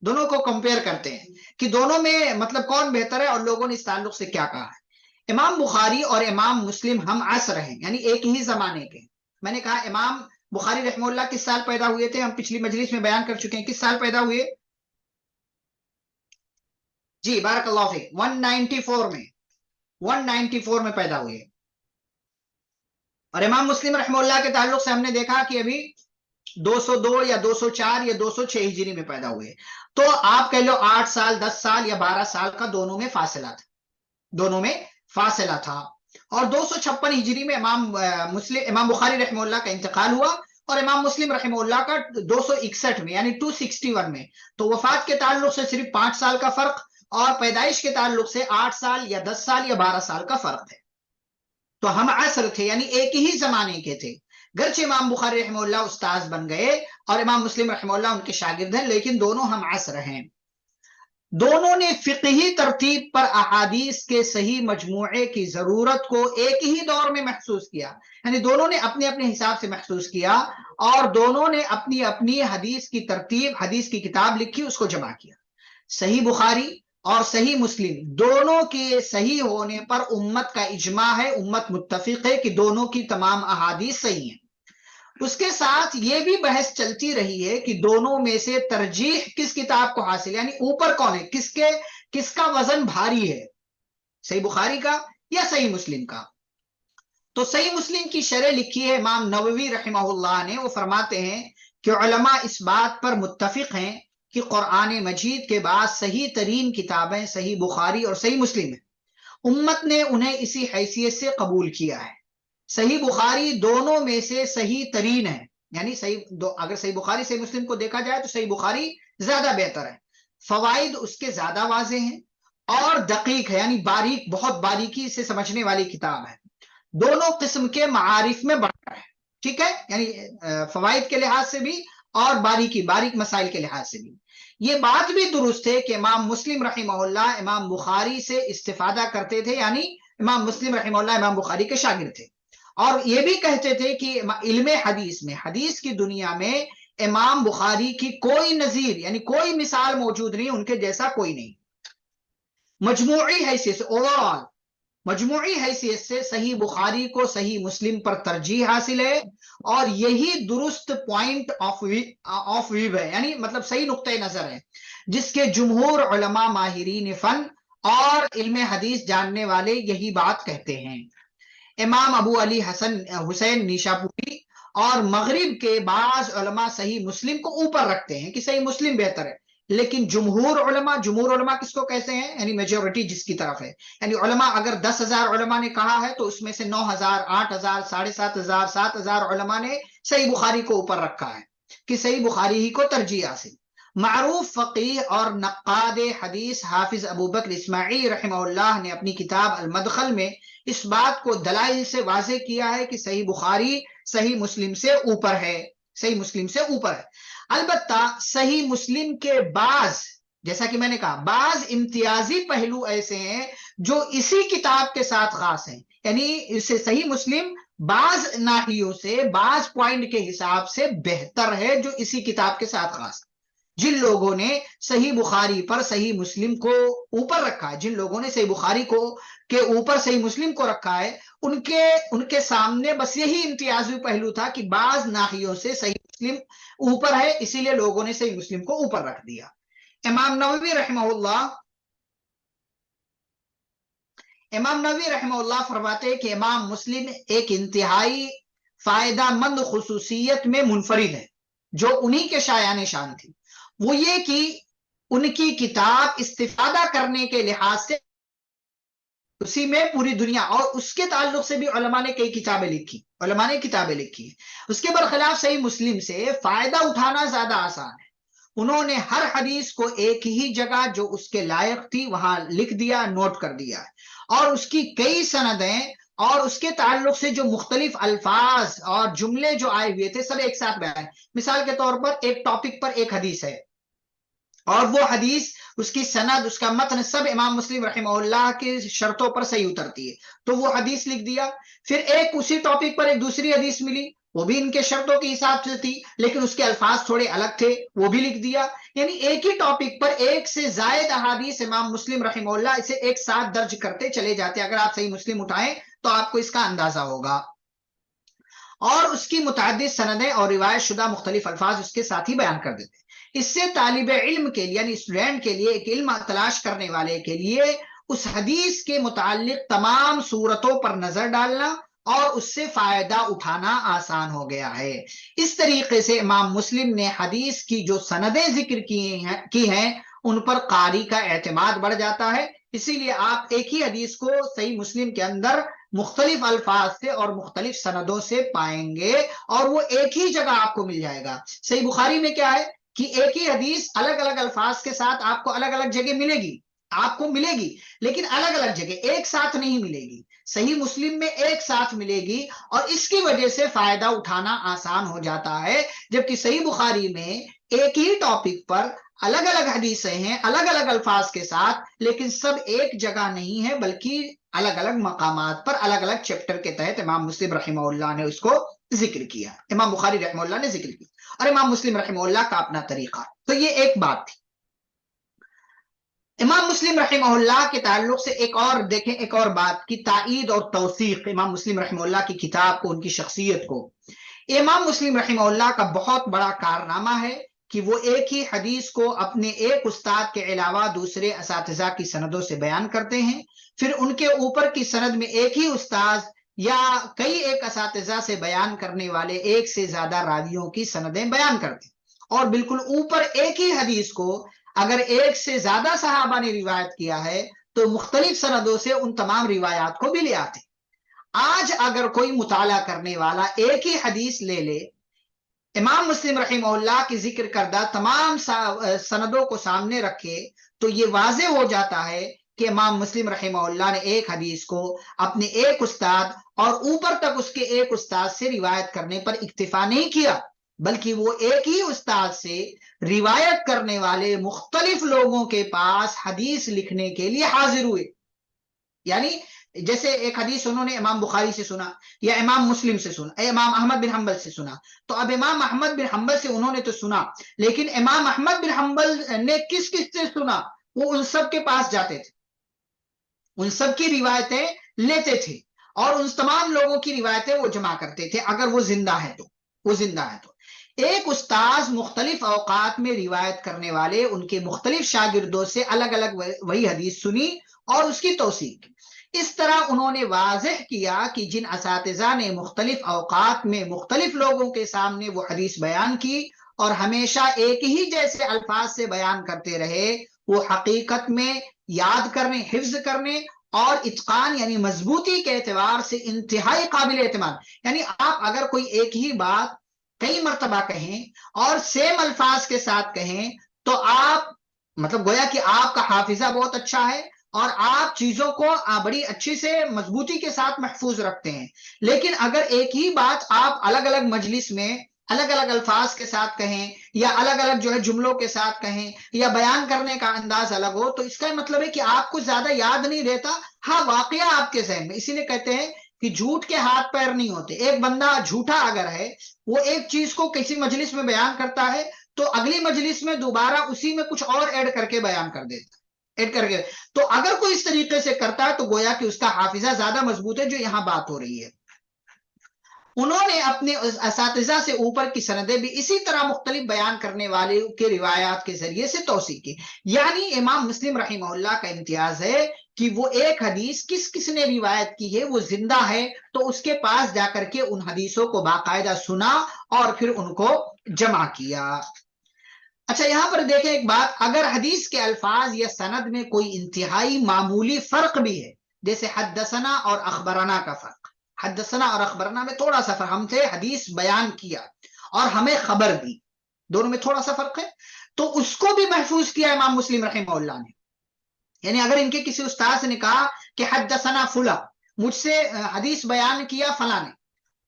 [SPEAKER 1] دونوں کو کمپیئر کرتے ہیں کہ دونوں میں مطلب کون بہتر ہے اور لوگوں نے اس تعلق سے کیا کہا ہے۔ امام بخاری اور امام مسلم ہم عصر ہیں، یعنی ایک ہی زمانے کے۔ میں نے کہا امام بخاری رحمہ اللہ کس سال پیدا ہوئے تھے، ہم پچھلی مجلس میں بیان کر چکے ہیں، کس سال پیدا ہوئے؟ جی بارک اللہ فیک، 194 میں، 194 میں پیدا ہوئے۔ اور امام مسلم رحمہ اللہ کے تعلق سے ہم نے دیکھا کہ ابھی 202 یا 204 یا 206 ہجری میں پیدا ہوئے۔ تو آپ کہہ لو 8 سال 10 سال یا 12 سال کا دونوں میں فاصلہ تھا، دونوں میں فاصلہ تھا۔ اور 256 ہجری میں امام بخاری رحمہ اللہ کا انتقال ہوا، اور امام مسلم رحمہ اللہ کا 261 میں یعنی 261 میں۔ تو وفات کے تعلق سے صرف 5 سال کا فرق، اور پیدائش کے تعلق سے 8 سال یا 10 سال یا 12 سال کا فرق ہے۔ تو ہم عصر تھے، یعنی ایک ہی زمانے کے تھے، گرچہ امام بخاری رحمہ اللہ استاذ بن گئے اور امام مسلم رحمہ اللہ ان کے شاگرد ہیں، لیکن دونوں ہم عصر ہیں۔ دونوں نے فقہی ترتیب پر احادیث کے صحیح مجموعے کی ضرورت کو ایک ہی دور میں محسوس کیا، یعنی دونوں نے اپنے اپنے حساب سے محسوس کیا، اور دونوں نے اپنی اپنی حدیث کی ترتیب، حدیث کی کتاب لکھی، اس کو جمع کیا۔ صحیح بخاری اور صحیح مسلم دونوں کے صحیح ہونے پر امت کا اجماع ہے، امت متفق ہے کہ دونوں کی تمام احادیث صحیح ہیں۔ اس کے ساتھ یہ بھی بحث چلتی رہی ہے کہ دونوں میں سے ترجیح کس کتاب کو حاصل، یعنی اوپر کون ہے، کس کا وزن بھاری ہے، صحیح بخاری کا یا صحیح مسلم کا۔ تو صحیح مسلم کی شرح لکھی ہے امام نووی رحمہ اللہ نے، وہ فرماتے ہیں کہ علماء اس بات پر متفق ہیں کہ قرآن مجید کے بعد صحیح ترین کتابیں صحیح بخاری اور صحیح مسلم ہیں۔ امت نے انہیں اسی حیثیت سے قبول کیا ہے۔ صحیح بخاری دونوں میں سے صحیح ترین ہے، یعنی اگر صحیح بخاری صحیح مسلم کو دیکھا جائے تو صحیح بخاری زیادہ بہتر ہے، فوائد اس کے زیادہ واضح ہیں اور دقیق ہے، یعنی بہت باریکی سے سمجھنے والی کتاب ہے، دونوں قسم کے معارف میں بڑھتا ہے، ٹھیک ہے، یعنی فوائد کے لحاظ سے بھی اور باریک مسائل کے لحاظ سے بھی۔ یہ بات بھی درست ہے کہ امام مسلم رحمہ اللہ امام بخاری سے استفادہ کرتے تھے، یعنی امام مسلم رحمہ اللہ امام بخاری کے شاگرد تھے، اور یہ بھی کہتے تھے کہ علم حدیث میں، حدیث کی دنیا میں امام بخاری کی کوئی نظیر یعنی کوئی مثال موجود نہیں، ان کے جیسا کوئی نہیں۔ مجموعی حیثیت سے، اوورآل مجموعی حیثیت سے صحیح بخاری کو صحیح مسلم پر ترجیح حاصل ہے، اور یہی درست پوائنٹ آف ویو ہے، یعنی مطلب صحیح نقطۂ نظر ہے جس کے جمہور علماء ماہرین فن اور علم حدیث جاننے والے یہی بات کہتے ہیں۔ امام ابو علی حسین نیشاپوری اور مغرب کے بعض علماء صحیح مسلم کو اوپر رکھتے ہیں کہ صحیح مسلم بہتر ہے، لیکن جمہور علماء کس کو کہتے ہیں، یعنی میجورٹی جس کی طرف ہے، یعنی علماء اگر 10,000 علماء نے کہا ہے تو اس میں سے 9,000 8,000 7,500 7,000 علماء نے صحیح بخاری کو اوپر رکھا ہے کہ صحیح بخاری ہی کو ترجیح حاصل۔ معروف فقیہ اور نقاد حدیث حافظ ابو بکر اسماعیل رحمہ اللہ نے اپنی کتاب المدخل میں اس بات کو دلائل سے واضح کیا ہے کہ صحیح بخاری صحیح مسلم سے اوپر ہے، صحیح مسلم سے اوپر ہے۔ البتہ صحیح مسلم کے بعض، جیسا کہ میں نے کہا، بعض امتیازی پہلو ایسے ہیں جو اسی کتاب کے ساتھ خاص ہیں، یعنی اسے صحیح مسلم بعض ناحیوں سے، بعض پوائنٹ کے حساب سے بہتر ہے جو اسی کتاب کے ساتھ خاص ہے۔ جن لوگوں نے صحیح بخاری پر صحیح مسلم کو اوپر رکھا ہے، جن لوگوں نے صحیح بخاری کو کے اوپر صحیح مسلم کو رکھا ہے، ان کے سامنے بس یہی امتیازی پہلو تھا کہ بعض ناحیوں سے صحیح مسلم اوپر ہے، اسی لیے لوگوں نے صحیح مسلم کو اوپر رکھ دیا۔ امام نووی رحمہ اللہ فرماتے کہ امام مسلم ایک انتہائی فائدہ مند خصوصیت میں منفرد ہے جو انہی کے شایان شان تھی، وہ یہ کہ ان کی کتاب استفادہ کرنے کے لحاظ سے اسی میں پوری دنیا، اور اس کے تعلق سے بھی علماء نے کئی کتابیں لکھی، اس کے برخلاف صحیح مسلم سے فائدہ اٹھانا زیادہ آسان ہے۔ انہوں نے ہر حدیث کو ایک ہی جگہ جو اس کے لائق تھی وہاں لکھ دیا، نوٹ کر دیا، اور اس کی کئی سندیں اور اس کے تعلق سے جو مختلف الفاظ اور جملے جو آئے ہوئے تھے سب ایک ساتھ بیان۔ مثال کے طور پر ایک ٹاپک پر ایک حدیث ہے، اور وہ حدیث، اس کی سند، اس کا متن سب امام مسلم رحمہ اللہ کی شرطوں پر صحیح اترتی ہے، تو وہ حدیث لکھ دیا۔ پھر ایک اسی ٹاپک پر ایک دوسری حدیث ملی، وہ بھی ان کے شرطوں کے حساب سے تھی لیکن اس کے الفاظ تھوڑے الگ تھے، وہ بھی لکھ دیا۔ یعنی ایک ہی ٹاپک پر ایک سے زائد احادیث امام مسلم رحمہ اللہ اسے ایک ساتھ درج کرتے چلے جاتے۔ اگر آپ صحیح مسلم اٹھائیں تو آپ کو اس کا اندازہ ہوگا، اور اس کی متعدد سندیں اور روایت شدہ مختلف الفاظ اس کے ساتھ ہی بیان کر دیتے۔ اس سے طالب علم کے لیے، یعنی اسٹوڈنٹ کے لیے، ایک علم تلاش کرنے والے کے لیے اس حدیث کے متعلق تمام صورتوں پر نظر ڈالنا اور اس سے فائدہ اٹھانا آسان ہو گیا ہے۔ اس طریقے سے امام مسلم نے حدیث کی جو سندیں ذکر کی ہیں ان پر قاری کا اعتماد بڑھ جاتا ہے، اسی لیے آپ ایک ہی حدیث کو صحیح مسلم کے اندر مختلف الفاظ سے اور مختلف سندوں سے پائیں گے، اور وہ ایک ہی جگہ آپ کو مل جائے گا۔ صحیح بخاری میں کیا ہے کہ ایک ہی حدیث الگ الگ الفاظ کے ساتھ آپ کو الگ الگ جگہ ملے گی، لیکن الگ الگ جگہ ایک ساتھ نہیں ملے گی۔ صحیح مسلم میں ایک ساتھ ملے گی، اور اس کی وجہ سے فائدہ اٹھانا آسان ہو جاتا ہے، جبکہ صحیح بخاری میں ایک ہی ٹاپک پر الگ الگ حدیثیں ہیں الگ الگ الفاظ کے ساتھ، لیکن سب ایک جگہ نہیں ہے بلکہ الگ الگ مقامات پر الگ الگ چیپٹر کے تحت امام مسلم رحمہ اللہ نے اس کو ذکر کیا، امام بخاری رحمہ اللہ نے ذکر کیا، اور امام مسلم رحمہ اللہ کا اپنا طریقہ۔ تو یہ ایک بات تھی۔ امام مسلم رحمہ اللہ کے تعلق سے ایک اور بات کی تائید اور توثیق امام مسلم رحمہ اللہ کی کتاب کو، ان کی شخصیت کو۔ امام مسلم رحمہ اللہ کا بہت بڑا کارنامہ ہے کہ وہ ایک ہی حدیث کو اپنے ایک استاد کے علاوہ دوسرے اساتذہ کی سندوں سے بیان کرتے ہیں، پھر ان کے اوپر کی سند میں ایک ہی استاد یا کئی ایک اساتذہ سے بیان کرنے والے ایک سے زیادہ راویوں کی سندیں بیان کرتے ہیں، اور بالکل اوپر ایک ہی حدیث کو اگر ایک سے زیادہ صحابہ نے روایت کیا ہے تو مختلف سندوں سے ان تمام روایات کو بھی لے آتے۔ آج اگر کوئی مطالعہ کرنے والا ایک ہی حدیث لے لے، امام مسلم رحمہ اللہ کی ذکر کردہ تمام سندوں کو سامنے رکھے، تو یہ واضح ہو جاتا ہے کہ امام مسلم رحمہ اللہ نے ایک حدیث کو اپنے ایک استاد اور اوپر تک اس کے ایک استاد سے روایت کرنے پر اکتفا نہیں کیا، بلکہ وہ ایک ہی استاد سے روایت کرنے والے مختلف لوگوں کے پاس حدیث لکھنے کے لیے حاضر ہوئے۔ یعنی جیسے ایک حدیث انہوں نے امام بخاری سے سنا، یا امام مسلم سے سنا، یا امام احمد بن حنبل سے سنا، تو اب امام احمد بن حنبل سے انہوں نے تو سنا، لیکن امام احمد بن حنبل نے کس سے سنا؟ وہ ان سب کے پاس جاتے تھے، ان سب کی روایتیں لیتے تھے، اور ان تمام لوگوں کی روایتیں وہ جمع کرتے تھے اگر وہ زندہ ہے تو ایک استاذ مختلف اوقات میں روایت کرنے والے ان کے مختلف شاگردوں سے الگ الگ وہی حدیث سنی اور اس کی توثیق کی۔ اس طرح انہوں نے واضح کیا کہ جن اساتذہ نے مختلف اوقات میں مختلف لوگوں کے سامنے وہ حدیث بیان کی اور ہمیشہ ایک ہی جیسے الفاظ سے بیان کرتے رہے، وہ حقیقت میں یاد کرنے، حفظ کرنے اور اتقان یعنی مضبوطی کے اعتبار سے انتہائی قابل اعتماد۔ یعنی آپ اگر کوئی ایک ہی بات کئی مرتبہ کہیں اور سیم الفاظ کے ساتھ کہیں تو آپ مطلب گویا کہ آپ کا حافظہ بہت اچھا ہے اور آپ چیزوں کو بڑی اچھی سے مضبوطی کے ساتھ محفوظ رکھتے ہیں، لیکن اگر ایک ہی بات آپ الگ الگ مجلس میں الگ الگ الفاظ کے ساتھ کہیں یا الگ الگ جملوں کے ساتھ کہیں یا بیان کرنے کا انداز الگ ہو، تو اس کا مطلب ہے کہ آپ کو زیادہ یاد نہیں رہتا، ہاں واقعہ آپ کے ذہن میں۔ اسی لیے کہتے ہیں کہ جھوٹ کے ہاتھ پیر نہیں ہوتے۔ ایک بندہ جھوٹا اگر ہے، وہ ایک چیز کو کسی مجلس میں بیان کرتا ہے تو اگلی مجلس میں دوبارہ اسی میں کچھ اور ایڈ کر کے بیان کر دیتا ہے، ایڈ کر کے. تو اگر کوئی اس طریقے سے کرتا ہے تو گویا کہ اس کا حافظہ زیادہ مضبوط ہے، جو یہاں بات ہو رہی ہے. انہوں نے اپنے اساتذہ سے اوپر کی سندیں بھی اسی طرح مختلف بیان کرنے والے کے روایات کے ذریعے سے توثیق کی. یعنی امام مسلم رحمہ اللہ کا امتیاز ہے کہ وہ ایک حدیث کس نے روایت کی ہے وہ زندہ ہے تو اس کے پاس جا کر کے ان حدیثوں کو باقاعدہ سنا اور پھر ان کو جمع کیا. اچھا یہاں پر دیکھیں ایک بات، اگر حدیث کے الفاظ یا سند میں کوئی انتہائی معمولی فرق بھی ہے، جیسے حدثنا اور اخبرنا کا فرق، حدثنا اور اخبرنا میں تھوڑا سا فرق، ہم سے حدیث بیان کیا اور ہمیں خبر دی، دونوں میں تھوڑا سا فرق ہے، تو اس کو بھی محفوظ کیا امام مسلم رحمہ اللہ نے. یعنی اگر ان کے کسی استاد نے کہا کہ حدثنا فلاں، مجھ سے حدیث بیان کیا فلاں نے،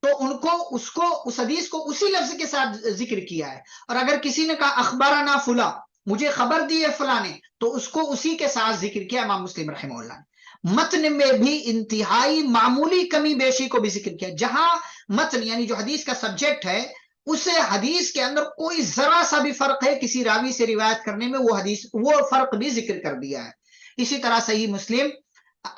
[SPEAKER 1] تو ان کو اس حدیث کو اسی لفظ کے ساتھ ذکر کیا ہے. اور اگر کسی نے کہا اخبرنا فلاں، مجھے خبر دی ہے فلاں نے، تو اس کو اسی کے ساتھ ذکر کیا امام مسلم رحمہ اللہ نے. متن میں بھی انتہائی معمولی کمی بیشی کو بھی ذکر کیا، جہاں متن یعنی جو حدیث کا سبجیکٹ ہے اس حدیث کے اندر کوئی ذرا سا بھی فرق ہے کسی راوی سے روایت کرنے میں، وہ فرق بھی ذکر کر دیا ہے. اسی طرح صحیح مسلم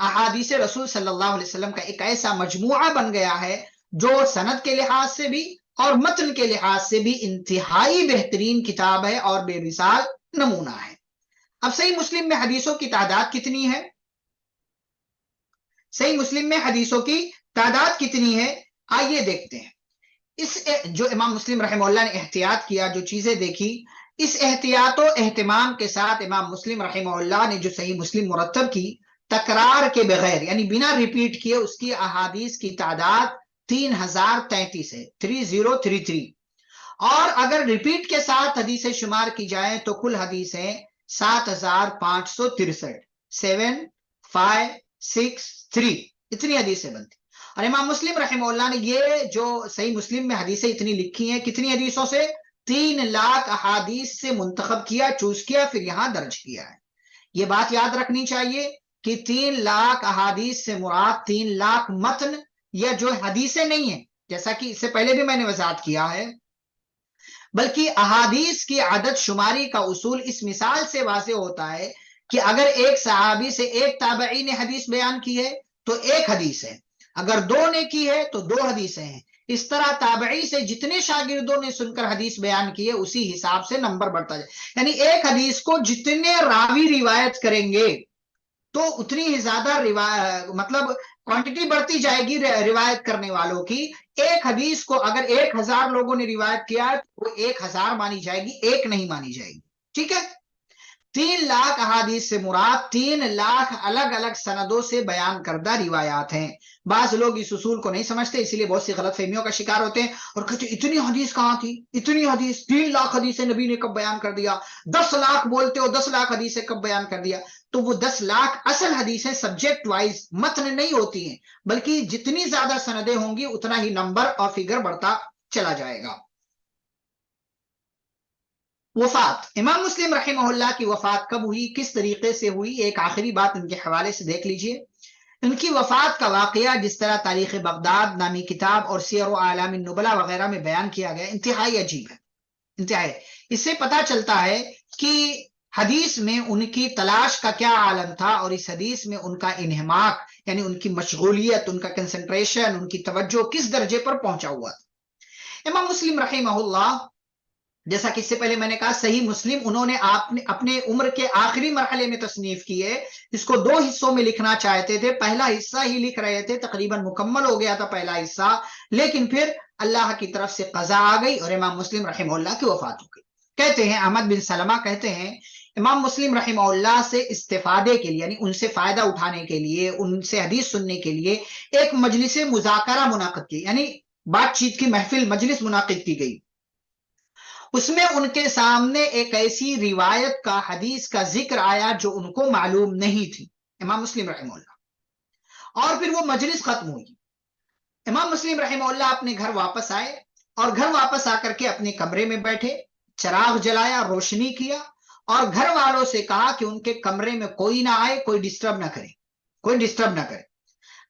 [SPEAKER 1] احادیث رسول صلی اللہ علیہ وسلم کا ایک ایسا مجموعہ بن گیا ہے جو سند کے لحاظ سے بھی اور متن کے لحاظ سے بھی انتہائی بہترین کتاب ہے اور بے مثال نمونہ ہے. اب صحیح مسلم میں حدیثوں کی تعداد کتنی ہے؟ صحیح مسلم میں حدیثوں کی تعداد کتنی ہے؟ آئیے دیکھتے ہیں. اس جو امام مسلم رحمہ اللہ نے احتیاط کیا، جو چیزیں دیکھی، اس احتیاط و اہتمام کے ساتھ امام مسلم رحمہ اللہ نے جو صحیح مسلم مرتب کی، تکرار کے بغیر یعنی بنا ریپیٹ کیے، اس کی احادیث کی تعداد 3033 ہے، 3033. اور اگر ریپیٹ کے ساتھ حدیثیں شمار کی جائیں تو کل حدیثیں 7563، 7563 اتنی حدیثیں بنتی. اور امام مسلم رحمہ اللہ نے یہ جو صحیح مسلم میں حدیثیں اتنی لکھی ہیں، کتنی حدیثوں سے؟ 3,00,000 احادیث سے منتخب کیا، چوز کیا، پھر یہاں درج کیا ہے. یہ بات یاد رکھنی چاہیے کہ 3,00,000 احادیث سے مراد 3,00,000 متن یا جو حدیثیں نہیں ہیں، جیسا کہ اس سے پہلے بھی میں نے وضاحت کیا ہے، بلکہ احادیث کی عدد شماری کا اصول اس مثال سے واضح ہوتا ہے کہ اگر ایک صحابی سے ایک تابعی نے حدیث بیان کی ہے تو ایک حدیث ہے، اگر 2 نے کی ہے تو 2 حدیثیں ہیں. اس طرح تابعی سے جتنے شاگردوں نے سن کر حدیث بیان کی ہے اسی حساب سے نمبر بڑھتا جائے. یعنی ایک حدیث کو جتنے راوی روایت کریں گے تو اتنی ہی زیادہ مطلب کوانٹٹی بڑھتی جائے گی روایت کرنے والوں کی. ایک حدیث کو اگر 1000 لوگوں نے روایت کیا تو وہ 1000 مانی جائے گی، ایک نہیں مانی جائے گی. ٹھیک ہے. 3,00,000 احادیث سے مراد 3,00,000 الگ الگ سندوں سے بیان کردہ روایات ہیں. بعض لوگ اس اصول کو نہیں سمجھتے، اسی لیے بہت سی غلط فہمیوں کا شکار ہوتے ہیں اور کہتے ہیں اتنی حدیث کہاں تھی، اتنی حدیث 3,00,000 حدیثیں نبی نے کب بیان کر دیا، 10,00,000 بولتے ہو 10,00,000 حدیثیں کب بیان کر دیا. تو وہ 10,00,000 اصل حدیثیں سبجیکٹ وائز متن نہیں ہوتی ہیں، بلکہ جتنی زیادہ سندیں ہوں گی اتنا ہی نمبر اور فگر بڑھتا چلا جائے گا. وفات امام مسلم رحمہ اللہ کی وفات کب ہوئی، کس طریقے سے ہوئی، ایک آخری بات ان کے حوالے سے دیکھ لیجئے. ان کی وفات کا واقعہ جس طرح تاریخ بغداد نامی کتاب اور سیر و اعلام النبلاء وغیرہ میں بیان کیا گیا انتہائی عجیب ہے، انتہائی. اس سے پتہ چلتا ہے کہ حدیث میں ان کی تلاش کا کیا عالم تھا اور اس حدیث میں ان کا انہماک یعنی ان کی مشغولیت، ان کا کنسنٹریشن، ان کی توجہ کس درجے پر پہنچا ہوا تھا. امام مسلم رحمہ اللہ جیسا کہ اس سے پہلے میں نے کہا صحیح مسلم انہوں نے اپنے عمر کے آخری مرحلے میں تصنیف کی ہے. اس کو 2 حصوں میں لکھنا چاہتے تھے، پہلا حصہ ہی لکھ رہے تھے، تقریباً مکمل ہو گیا تھا پہلا حصہ، لیکن پھر اللہ کی طرف سے قضا آ گئی اور امام مسلم رحمہ اللہ کی وفات ہو گئی. کہتے ہیں احمد بن سلمہ کہتے ہیں امام مسلم رحمہ اللہ سے استفادے کے لیے یعنی ان سے فائدہ اٹھانے کے لیے، ان سے حدیث سننے کے لیے ایک مجلس مذاکرہ منعقد کی، یعنی بات چیت کی محفل، مجلس منعقد کی گئی. اس میں ان کے سامنے ایک ایسی روایت کا، حدیث کا ذکر آیا جو ان کو معلوم نہیں تھی، امام مسلم رحمہ اللہ. اور پھر وہ مجلس ختم ہوئی. امام مسلم رحمہ اللہ اپنے گھر واپس آئے اور گھر واپس آ کر کے اپنے کمرے میں بیٹھے، چراغ جلایا، روشنی کیا اور گھر والوں سے کہا کہ ان کے کمرے میں کوئی نہ آئے، کوئی ڈسٹرب نہ کرے، کوئی ڈسٹرب نہ کرے.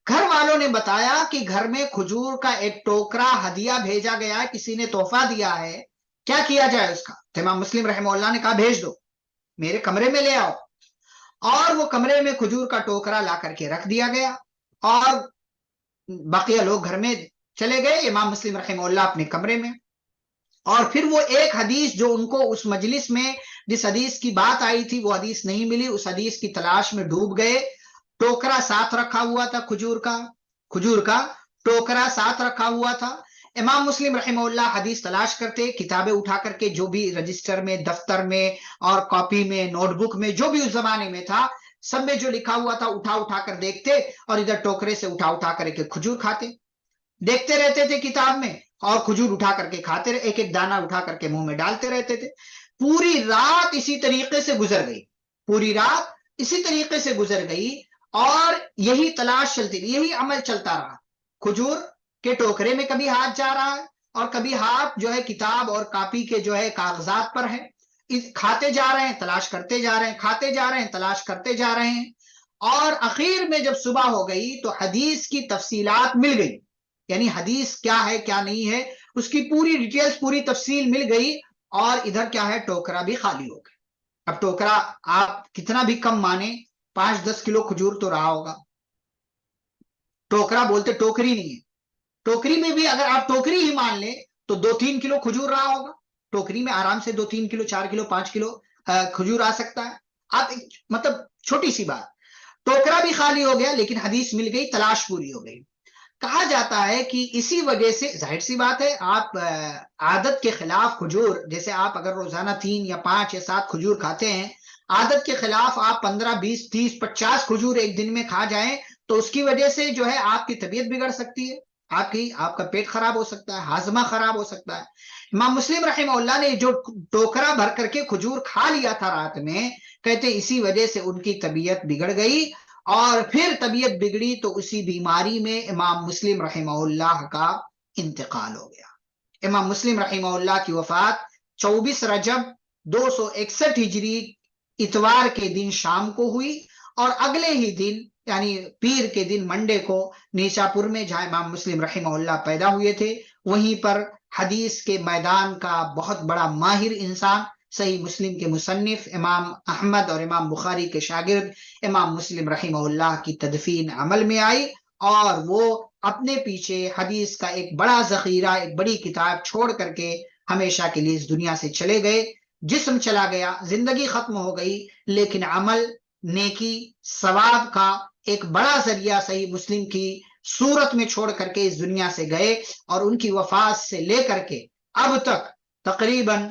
[SPEAKER 1] گھر والوں نے بتایا کہ گھر میں کھجور کا ایک ٹوکرا ہدیہ بھیجا گیا ہے، کسی نے تحفہ دیا ہے، کیا کیا جائے اس کا؟ تو امام مسلم رحمہ اللہ نے کہا بھیج دو، میرے کمرے میں لے آؤ، اور وہ کمرے میں کھجور کا ٹوکرا لا کر کے رکھ دیا گیا، اور بقیہ لوگ گھر میں چلے گئے، امام مسلم رحمہ اللہ اپنے کمرے میں، اور پھر وہ ایک حدیث جو ان کو اس مجلس میں جس حدیث کی بات آئی تھی وہ حدیث نہیں ملی، اس حدیث کی تلاش میں ڈوب گئے۔ ٹوکرا ساتھ رکھا ہوا تھا، کھجور کا ٹوکرا ساتھ رکھا ہوا تھا۔ امام مسلم رحمہ اللہ حدیث تلاش کرتے، کتابیں اٹھا کر کے، جو بھی رجسٹر میں، دفتر میں اور کاپی میں، نوٹ بک میں، جو بھی اس زمانے میں تھا، سب میں جو لکھا ہوا تھا اٹھا کر دیکھتے، اور ادھر ٹوکرے سے اٹھا کر کے کھجور کھاتے، دیکھتے رہتے تھے کتاب میں، اور کھجور اٹھا کر کے کھاتے، ایک ایک دانہ اٹھا کر کے منہ میں ڈالتے رہتے تھے۔ پوری رات اسی طریقے سے گزر گئی، پوری رات اسی طریقے سے گزر گئی، اور یہی تلاش چلتی رہی، یہی عمل چلتا رہا۔ کھجور کے ٹوکرے میں کبھی ہاتھ جا رہا ہے، اور کبھی ہاتھ جو ہے کتاب اور کاپی کے جو ہے کاغذات پر ہے، کھاتے جا رہے ہیں، تلاش کرتے جا رہے ہیں، کھاتے جا رہے ہیں، تلاش کرتے جا رہے ہیں، اور اخیر میں جب صبح ہو گئی تو حدیث کی تفصیلات مل گئی، یعنی حدیث کیا ہے کیا نہیں ہے اس کی پوری ڈیٹیلز، پوری تفصیل مل گئی، اور ادھر کیا ہے، ٹوکرا بھی خالی ہو گیا۔ اب ٹوکرا آپ کتنا بھی کم مانے، 5-10 کلو کھجور تو رہا ہوگا۔ ٹوکرا بولتے ٹوکری نہیں ہے، ٹوکری میں بھی اگر آپ ٹوکری ہی مان لیں تو 2-3 کلو کھجور رہا ہوگا، ٹوکری میں آرام سے 2-3 کلو، 4 کلو، 5 کلو کھجور آ سکتا ہے۔ آپ مطلب چھوٹی سی بات، ٹوکرا بھی خالی ہو گیا، لیکن حدیث مل گئی، تلاش پوری ہو گئی۔ کہا جاتا ہے کہ اسی وجہ سے، ظاہر سی بات ہے، آپ عادت کے خلاف کھجور، جیسے آپ اگر روزانہ 3 یا 5 یا 7 کھجور کھاتے ہیں، عادت کے خلاف آپ 15، 20، 30، 50 کھجور ایک دن میں کھا جائیں تو اس کی وجہ سے جو ہے آپ کی طبیعت بگڑ سکتی ہے، آپ کا پیٹ خراب ہو سکتا ہے، ہاضمہ خراب ہو سکتا ہے۔ امام مسلم رحمہ اللہ نے جو ٹوکرا بھر کر کے کھجور کھا لیا تھا رات میں، کہتے اسی وجہ سے ان کی طبیعت بگڑ گئی، اور پھر طبیعت بگڑی تو اسی بیماری میں امام مسلم رحمہ اللہ کا انتقال ہو گیا۔ امام مسلم رحمہ اللہ کی وفات 24 رجب 261 ہجری اتوار کے دن شام کو ہوئی، اور اگلے ہی دن یعنی پیر کے دن منڈے کو نیشاپور میں، جہاں امام مسلم رحمہ اللہ پیدا ہوئے تھے، وہیں پر حدیث کے میدان کا بہت بڑا ماہر انسان، صحیح مسلم کے مصنف امام احمد اور امام بخاری کے شاگرد امام مسلم رحمہ اللہ کی تدفین عمل میں آئی، اور وہ اپنے پیچھے حدیث کا ایک بڑا ذخیرہ، ایک بڑی کتاب چھوڑ کر کے ہمیشہ کے لیے اس دنیا سے چلے گئے۔ جسم چلا گیا، زندگی ختم ہو گئی، لیکن عمل، نیکی، ثواب کا ایک بڑا ذریعہ صحیح مسلم کی صورت میں چھوڑ کر کے اس دنیا سے گئے، اور ان کی وفات سے لے کر کے اب تک تقریباً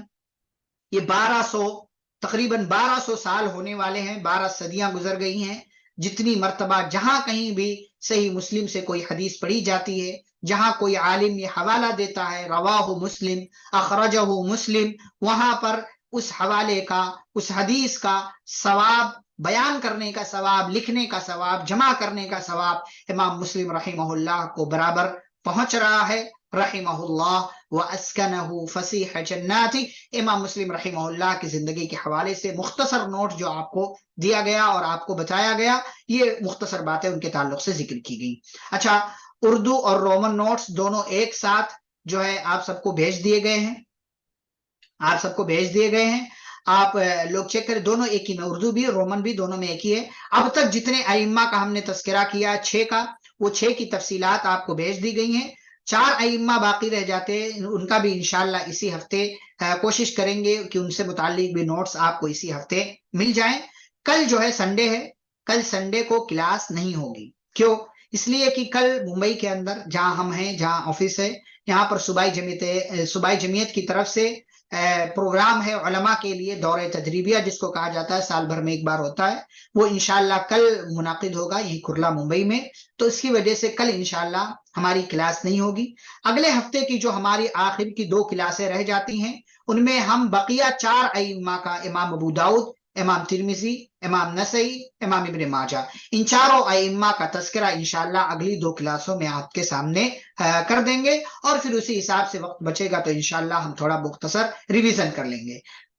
[SPEAKER 1] یہ 1200 سال ہونے والے ہیں، 12 صدیاں گزر گئی ہیں۔ جتنی مرتبہ جہاں کہیں بھی صحیح مسلم سے کوئی حدیث پڑھی جاتی ہے، جہاں کوئی عالم یہ حوالہ دیتا ہے رواہ مسلم، اخرجہ مسلم، وہاں پر اس حوالے کا، اس حدیث کا ثواب، بیان کرنے کا ثواب، لکھنے کا ثواب، جمع کرنے کا ثواب امام مسلم رحمہ اللہ کو برابر پہنچ رہا ہے۔ رحمہ اللہ واسکنہ فسیح جناتی۔ امام مسلم رحمہ اللہ کی زندگی کے حوالے سے مختصر نوٹ جو آپ کو دیا گیا اور آپ کو بتایا گیا، یہ مختصر باتیں ان کے تعلق سے ذکر کی گئی۔ اچھا، اردو اور رومن نوٹس دونوں ایک ساتھ جو ہے آپ سب کو بھیج دیے گئے ہیں، آپ لوگ چیک کریں، دونوں ایک ہی میں، اردو بھی رومن بھی دونوں میں ایک ہی ہے۔ اب تک جتنے ائمہ کا ہم نے تذکرہ کیا 6 کا، وہ 6 کی تفصیلات آپ کو بھیج دی گئی ہیں۔ 4 ائمہ باقی رہ جاتے ہیں، ان کا بھی انشاءاللہ اسی ہفتے کوشش کریں گے کہ ان سے متعلق بھی نوٹس آپ کو اسی ہفتے مل جائیں۔ کل جو ہے سنڈے ہے، کل سنڈے کو کلاس نہیں ہوگی۔ کیوں؟ اس لیے کہ کل ممبئی کے اندر جہاں ہم ہیں، جہاں آفس ہے، یہاں پر صوبائی جمعیت کی طرف سے پروگرام ہے علماء کے لیے، دورہ تدریبیہ جس کو کہا جاتا ہے، سال بھر میں ایک بار ہوتا ہے، وہ انشاءاللہ کل منعقد ہوگا یہی کرلا ممبئی میں، تو اس کی وجہ سے کل انشاءاللہ ہماری کلاس نہیں ہوگی۔ اگلے ہفتے کی جو ہماری آخر کی 2 کلاسیں رہ جاتی ہیں، ان میں ہم بقیہ 4 ائمہ کا، امام ابو داؤد، امام ترمذی، امام نسائی، امام ابن ماجہ، ان 4 ائمہ کا تذکرہ انشاءاللہ اگلی 2 کلاسوں میں آپ کے سامنے کر دیں گے، اور پھر اسی حساب سے وقت بچے گا تو انشاءاللہ ہم تھوڑا مختصر ریویژن کر لیں گے۔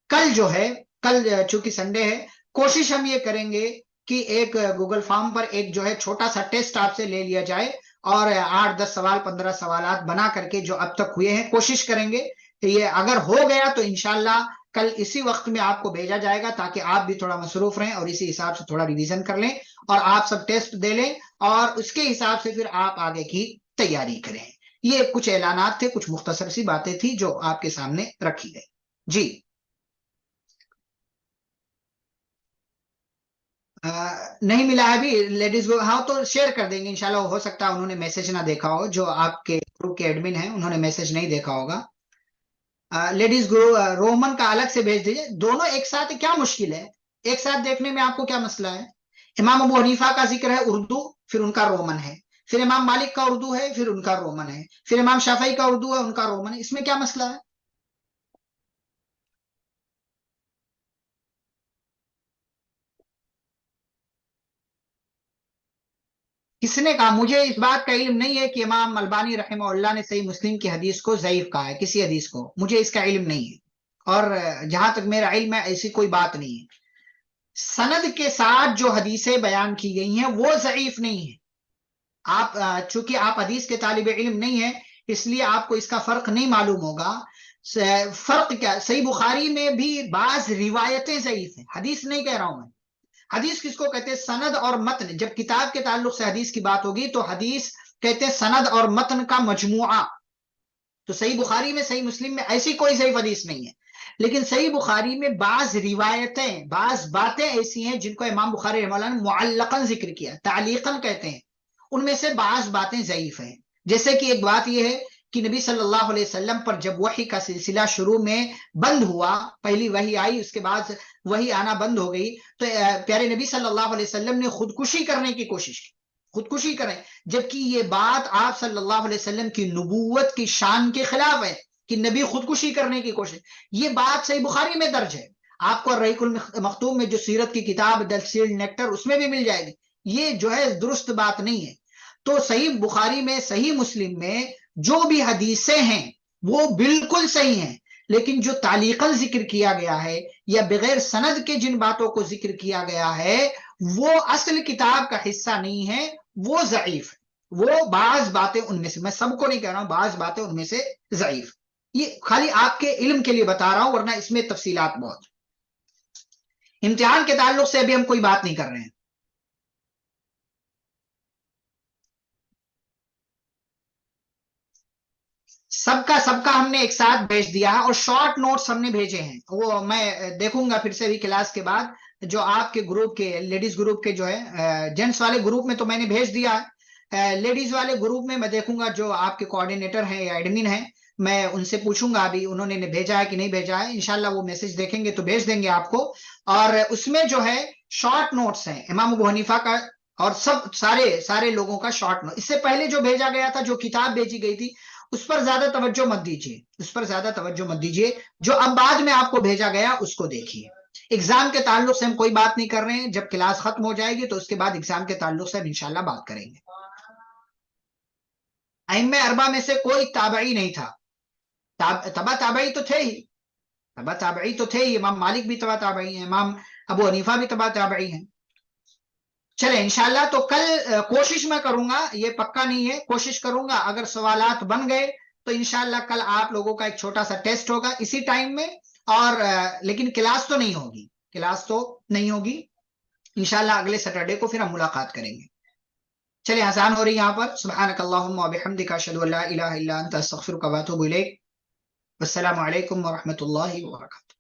[SPEAKER 1] کل جو ہے، کل چونکہ سنڈے ہے، کوشش ہم یہ کریں گے کہ ایک گوگل فارم پر ایک جو ہے چھوٹا سا ٹیسٹ آپ سے لے لیا جائے، اور 8-10 سوال، 15 سوالات بنا کر کے جو اب تک ہوئے ہیں کوشش کریں گے یہ اگر ہو گیا تو انشاءاللہ کل اسی وقت میں آپ کو بھیجا جائے گا تاکہ آپ بھی تھوڑا مصروف رہیں اور اسی حساب سے تھوڑا ریویژن کر لیں اور آپ سب ٹیسٹ دے لیں اور اس کے حساب سے پھر آپ آگے کی تیاری کریں. یہ کچھ اعلانات تھے، کچھ مختصر سی باتیں تھی جو آپ کے سامنے رکھی گئی. جی نہیں ملا ہے ابھی لیڈیز کو؟ ہاں تو شیئر کر دیں گے انشاءاللہ. ہو سکتا ہے انہوں نے میسج نہ دیکھا ہو، جو آپ کے گروپ کے ایڈمن ہیں انہوں نے میسج نہیں دیکھا ہوگا. لیڈیز گروپ رومن کا الگ سے بھیج دیجئے. دونوں ایک ساتھ کیا مشکل ہے؟ ایک ساتھ دیکھنے میں آپ کو کیا مسئلہ ہے؟ امام ابو حنیفہ کا ذکر ہے اردو، پھر ان کا رومن ہے. پھر امام مالک کا اردو ہے، پھر ان کا رومن ہے. پھر امام شافعی کا اردو ہے، ان کا رومن ہے. اس میں کیا مسئلہ ہے؟ کس نے کہا؟ مجھے اس بات کا علم نہیں ہے کہ امام البانی رحمہ اللہ نے صحیح مسلم کی حدیث کو ضعیف کہا ہے. کسی حدیث کو مجھے اس کا علم نہیں ہے، اور جہاں تک میرا علم ہے ایسی کوئی بات نہیں ہے. سند کے ساتھ جو حدیثیں بیان کی گئی ہیں وہ ضعیف نہیں ہے. آپ چونکہ آپ حدیث کے طالب علم نہیں ہیں اس لیے آپ کو اس کا فرق نہیں معلوم ہوگا. فرق کیا؟ صحیح بخاری میں بھی بعض روایتیں ضعیف ہیں، حدیث نہیں کہہ رہا ہوں میں. حدیث کس کو کہتے ہیں؟ سند اور متن. جب کتاب کے تعلق سے حدیث کی بات ہوگی تو حدیث کہتے ہیں سند اور متن کا مجموعہ. تو صحیح بخاری میں صحیح مسلم میں ایسی کوئی ضعیف حدیث نہیں ہے، لیکن صحیح بخاری میں بعض روایتیں، بعض باتیں ایسی ہیں جن کو امام بخاری رحمہ اللہ نے معلقاً ذکر کیا، تعلیقاً کہتے ہیں. ان میں سے بعض باتیں ضعیف ہیں. جیسے کہ ایک بات یہ ہے کہ نبی صلی اللہ علیہ وسلم پر جب وحی کا سلسلہ شروع میں بند ہوا، پہلی وحی آئی اس کے بعد وحی آنا بند ہو گئی، تو پیارے نبی صلی اللہ علیہ وسلم نے خودکشی کرنے کی کوشش کی. خودکشی کریں، جبکہ یہ بات آپ صلی اللہ علیہ وسلم کی نبوت کی شان کے خلاف ہے کہ نبی خودکشی کرنے کی کوشش. یہ بات صحیح بخاری میں درج ہے. آپ کو ریق المختوم میں جو سیرت کی کتاب دلسیل نیکٹر اس میں بھی مل جائے گی. یہ جو ہے درست بات نہیں ہے. تو صحیح بخاری میں صحیح مسلم میں جو بھی حدیثیں ہیں وہ بالکل صحیح ہیں، لیکن جو تعلیقاً ذکر کیا گیا ہے یا بغیر سند کے جن باتوں کو ذکر کیا گیا ہے وہ اصل کتاب کا حصہ نہیں ہے، وہ ضعیف ہے. وہ بعض باتیں ان میں سے، میں سب کو نہیں کہہ رہا ہوں، بعض باتیں ان میں سے ضعیف. یہ خالی آپ کے علم کے لیے بتا رہا ہوں، ورنہ اس میں تفصیلات بہت. امتحان کے تعلق سے ابھی ہم کوئی بات نہیں کر رہے ہیں. سب کا ہم نے ایک ساتھ بھیج دیا ہے، اور شارٹ نوٹس ہم نے بھیجے ہیں. وہ میں دیکھوں گا پھر سے بھی کلاس کے بعد. جو آپ کے گروپ کے لیڈیز گروپ کے جو ہے جینٹس والے گروپ میں تو میں نے بھیج دیا ہے. لیڈیز والے گروپ میں دیکھوں گا جو آپ کے کوآرڈینیٹر ہیں یا ایڈمن ہیں، میں ان سے پوچھوں گا ابھی انہوں نے بھیجا ہے کہ نہیں بھیجا ہے. انشاءاللہ وہ میسج دیکھیں گے تو بھیج دیں گے آپ کو. اور اس میں جو ہے شارٹ نوٹس ہیں امام ابو حنیفہ کا، اور سب سارے لوگوں کا شارٹ نوٹ. اس سے پہلے جو بھیجا گیا تھا، جو کتاب بھیجی گئی تھی، اس پر زیادہ توجہ مت دیجیے، اس پر زیادہ توجہ مت دیجیے. جو اب بعد میں آپ کو بھیجا گیا اس کو دیکھیے. ایگزام کے تعلق سے ہم کوئی بات نہیں کر رہے ہیں. جب کلاس ختم ہو جائے گی تو اس کے بعد ایگزام کے تعلق سے ہم انشاءاللہ بات کریں گے. ائمہ اربعہ میں سے کوئی تابعی نہیں تھا. تبع تابعی تو تھے ہی، تبع تابعی تو تھے ہی. امام مالک بھی تبع تابعی ہیں، امام ابو حنیفہ بھی تبع تابعی ہیں. چلے انشاءاللہ تو کل کوشش میں کروں گا، یہ پکا نہیں ہے، کوشش کروں گا اگر سوالات بن گئے تو انشاءاللہ کل آپ لوگوں کا ایک چھوٹا سا ٹیسٹ ہوگا اسی ٹائم میں. اور لیکن کلاس تو نہیں ہوگی، کلاس تو نہیں ہوگی. انشاءاللہ اگلے سیٹرڈے کو پھر ہم ملاقات کریں گے. چلے آسان ہو رہی یہاں پر. سبحانک اللہم و بحمدک اشہد ان لا الہ الا انت استغفرک و اتوب الیک. السلام علیکم ورحمۃ اللہ وبرکاتہ.